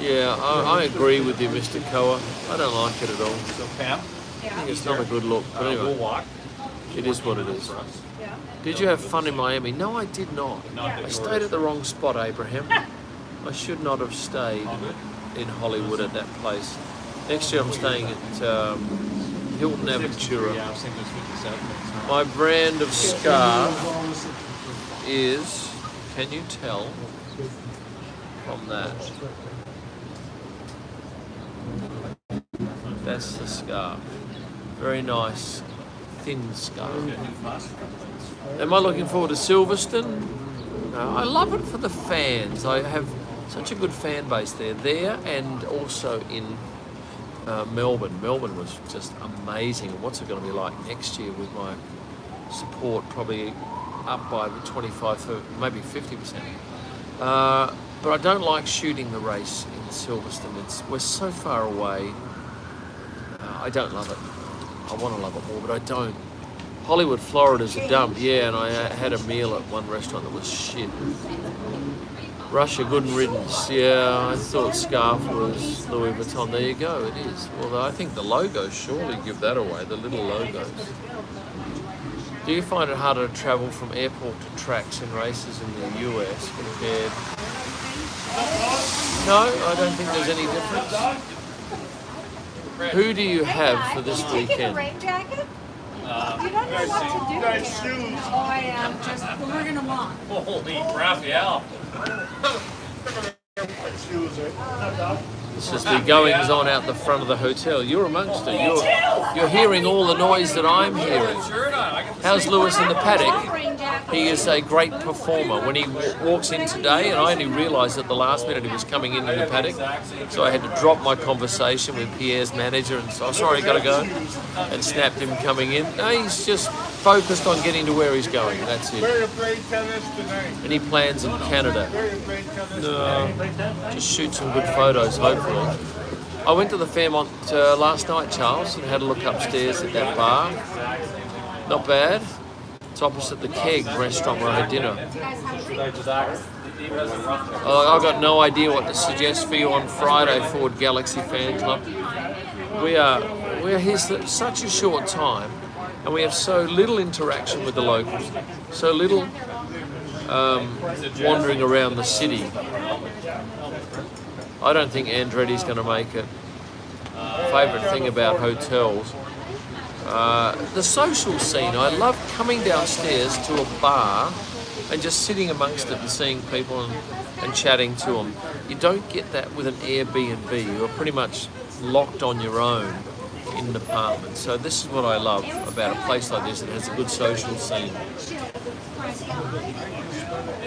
Speaker 1: Yeah, I agree with you, Mr. Koa. I don't like it at all. I think it's not a good look, but anyway, it is what it is. Did you have fun in Miami? No, I did not. I stayed at the wrong spot, Abraham. I should not have stayed in Hollywood at that place. Next year I'm staying at Hilton Aventura. My brand of scarf is, can you tell from that? That's the scarf. Very nice, thin scarf. Am I looking forward to Silverstone? No, I love it for the fans. I have such a good fan base there and also in Melbourne. Melbourne was just amazing. What's it going to be like next year with my support? Probably up by the 25, maybe 50%. But I don't like shooting the race in Silverstone. We're so far away. I don't love it. I want to love it more, but I don't. Hollywood, Florida's a dump. Yeah, and I had a meal at one restaurant that was shit. Russia, good riddance. Yeah, I thought scarf was Louis Vuitton. There you go, it is. Although I think the logos surely give that away, the little logos. Do you find it harder to travel from airport to tracks in races in the US compared? No, I don't think there's any difference. Who do you have for this
Speaker 8: Taking a
Speaker 1: weekend?
Speaker 8: rain jacket? You don't know what to do here. Oh, I am. Just, we're going to walk.
Speaker 5: Holy Raphael.
Speaker 1: This is the goings on out the front of the hotel. You're amongst it. You're hearing all the noise that I'm hearing. How's Lewis in the paddock? He is a great performer. When he walks in today, and I only realised at the last minute he was coming in the paddock, so I had to drop my conversation with Pierre's manager and say, oh, sorry, got to go, and snapped him coming in. No, he's just focused on getting to where he's going. That's it. Any plans in Canada? No, just shoot some good photos, hopefully. I went to the Fairmont last night, Charles, and had a look upstairs at that bar. Not bad. It's opposite the Keg restaurant where I had dinner. I've got no idea what to suggest for you on Friday, Ford Galaxy Fan Club. We are here such a short time, and we have so little interaction with the locals, so little wandering around the city. I don't think Andretti's going to make it. Favourite thing about hotels. The social scene. I love coming downstairs to a bar and just sitting amongst it and seeing people and chatting to them. You don't get that with an Airbnb. You're pretty much locked on your own in an apartment. So this is what I love about a place like this that has a good social scene.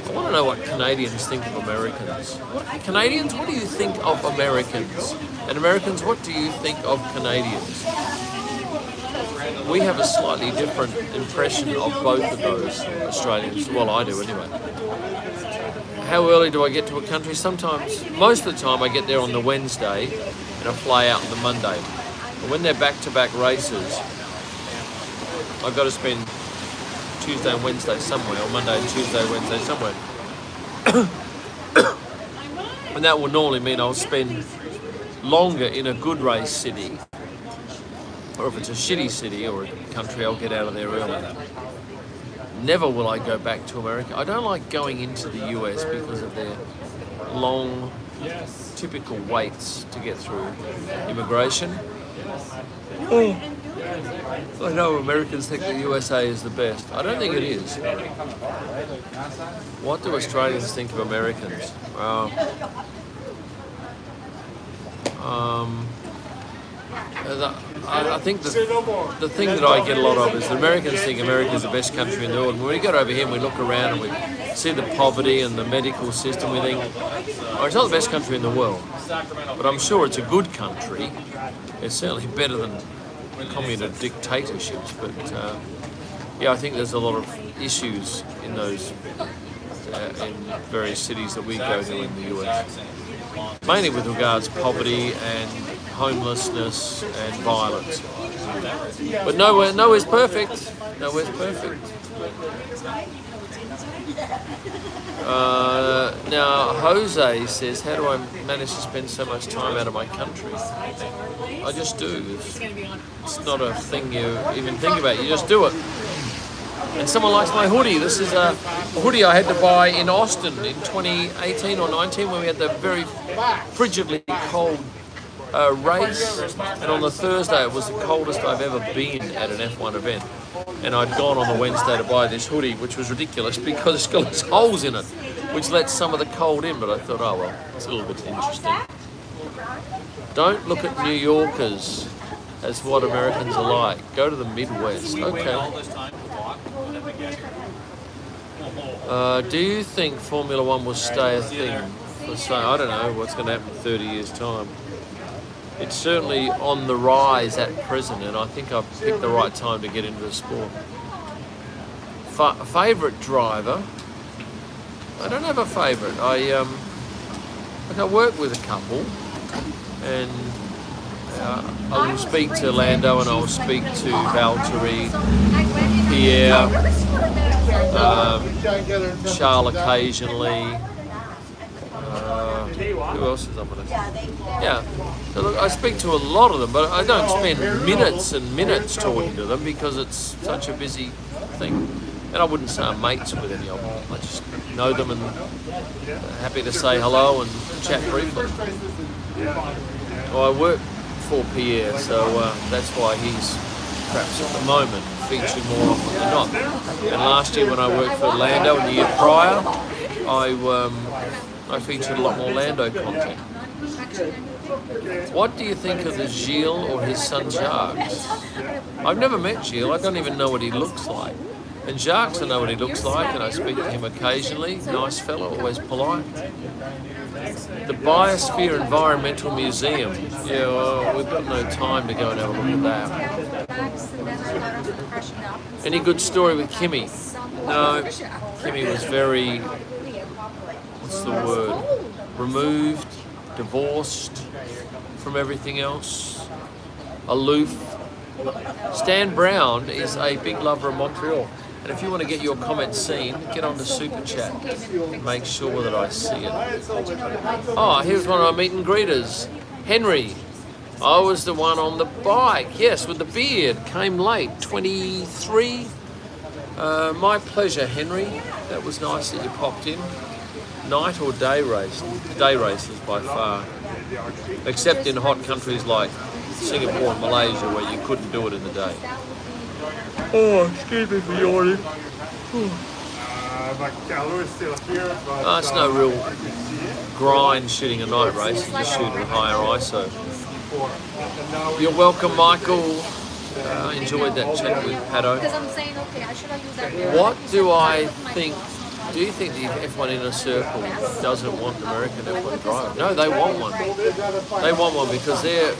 Speaker 1: I want to know what Canadians think of Americans. Canadians, what do you think of Americans? And Americans, what do you think of Canadians? We have a slightly different impression of both of those Australians. Well, I do anyway. How early do I get to a country? Sometimes, most of the time I get there on the Wednesday and I fly out on the Monday. And when they're back-to-back races, I've got to spend Tuesday and Wednesday somewhere, or Monday and Tuesday, Wednesday somewhere. And that will normally mean I'll spend longer in a good race city. Or if it's a shitty city or a country, I'll get out of there early. Never will I go back to America. I don't like going into the US because of their long, typical waits to get through immigration. Oh. I know Americans think the USA is the best. I don't think it is. What do Australians think of Americans? I think the thing that I get a lot of is that Americans think America is the best country in the world. When we get over here and we look around and we see the poverty and the medical system, we think, oh, it's not the best country in the world. But I'm sure it's a good country. It's certainly better than communist dictatorships. But yeah, I think there's a lot of issues in those in various cities that we go to in the US. Mainly with regards to poverty and homelessness and violence. But nowhere's perfect. Nowhere's perfect. Now, Jose says, how do I manage to spend so much time out of my country? I just do. It's not a thing you even think about. You just do it. And someone likes my hoodie. This is a hoodie I had to buy in Austin in 2018 or 19 when we had the very frigidly cold race. And on the Thursday, it was the coldest I've ever been at an F1 event. And I'd gone on the Wednesday to buy this hoodie, which was ridiculous because it's got these holes in it, which lets some of the cold in. But I thought, oh well, it's a little bit interesting. Don't look at New Yorkers as what Americans are like. Go to the Midwest. Okay. Do you think Formula One will stay a thing? I don't know what's going to happen in 30 years' time. It's certainly on the rise at present, and I think I've picked the right time to get into the sport. Favourite driver? I don't have a favourite. I work with a couple, and I will speak to Lando, and I'll speak to Valtteri, Pierre, Charles occasionally. Who else is on the list? Yeah. So look, I speak to a lot of them, but I don't spend minutes and minutes talking to them because it's such a busy thing. And I wouldn't say I'm mates with any of them. I just know them and happy to say hello and chat briefly. Well, I work for Pierre, so that's why he's perhaps at the moment featured more often than not. And last year when I worked for Lando and the year prior, I featured a lot more Lando content. What do you think of the Gilles or his son Jacques? I've never met Gilles. I don't even know what he looks like. And Jacques, I know what he looks like, and I speak to him occasionally. Nice fellow, always polite. The Biosphere Environmental Museum. Yeah, well, we've got no time to go and have a look at that. Any good story with Kimmy? No, Kimmy was very, what's the word? Removed, divorced from everything else, aloof. Stan Brown is a big lover of Montreal. And if you want to get your comments seen, get on to Super Chat. Make sure that I see it. Oh, here's one of our meet and greeters. Henry. I was the one on the bike, yes, with the beard. Came late, 23. My pleasure, Henry. That was nice that you popped in. Night or day race? Day races by far. Except in hot countries like Singapore and Malaysia where you couldn't do it in the day. Oh, excuse me for yawning.
Speaker 7: My calor is still here, but...
Speaker 1: Oh, it's no real grind shooting a night race. You just shoot at higher ISO. You're welcome, Michael. Enjoyed that chat with Pato. What do I think? Do you think the F1 Inner Circle doesn't want American F1 drivers? No, they want one. They want one because they're...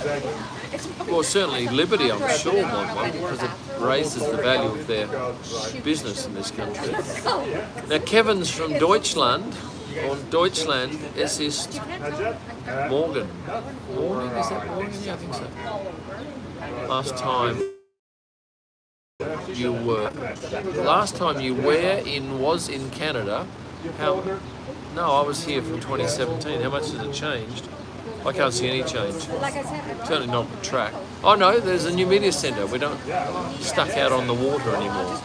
Speaker 1: Well, certainly Liberty, I'm sure, want one because it raises the value of their business in this country. Now, Kevin's from Deutschland. On Deutschland, es ist Morgan. Morgan, is that Morgan? Yeah, I think so. Last time you was in Canada. No, I was here from 2017. How much has it changed? I can't see any change. Certainly not the track. Oh no, there's a new media centre. We don't stuck out on the water anymore.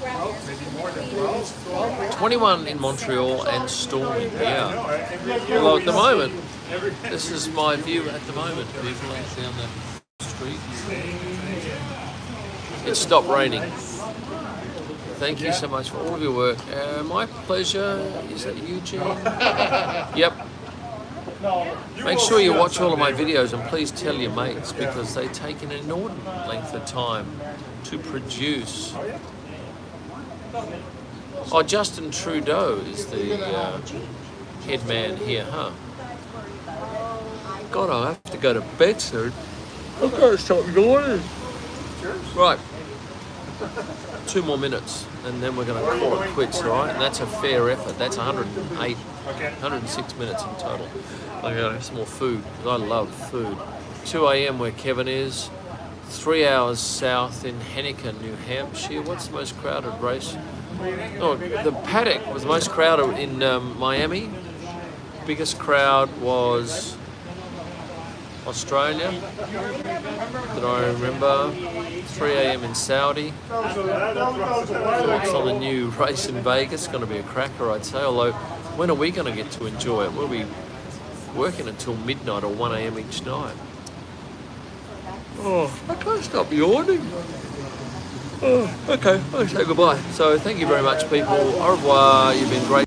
Speaker 1: 21 in Montreal and stormy. Yeah. Well, at the moment, this is my view at the moment. People down the street. It stopped raining. Thank you so much for all of your work. My pleasure. Is that Eugene? Yep. Make sure you watch all of my videos and please tell your mates because they take an inordinate length of time to produce. Oh, Justin Trudeau is the head man here, huh? God, I have to go to bed soon. I've got to stop yawning. Right. 2 more minutes and then we're going to call it quits, all right? And that's a fair effort. That's 106 minutes in total. I'm going to have some more food because I love food. 2 a.m. where Kevin is. 3 hours south in Henniker, New Hampshire. What's the most crowded race? Oh, the paddock was the most crowded in Miami. Biggest crowd was Australia, that I remember. 3 a.m. in Saudi. Thoughts on the new race in Vegas. It's going to be a cracker, I'd say. Although, when are we going to get to enjoy it? We'll be working until midnight or 1 a.m. each night. Oh, I can't stop yawning. Oh, okay, I'll say goodbye. So, thank you very much, people. Au revoir. You've been great.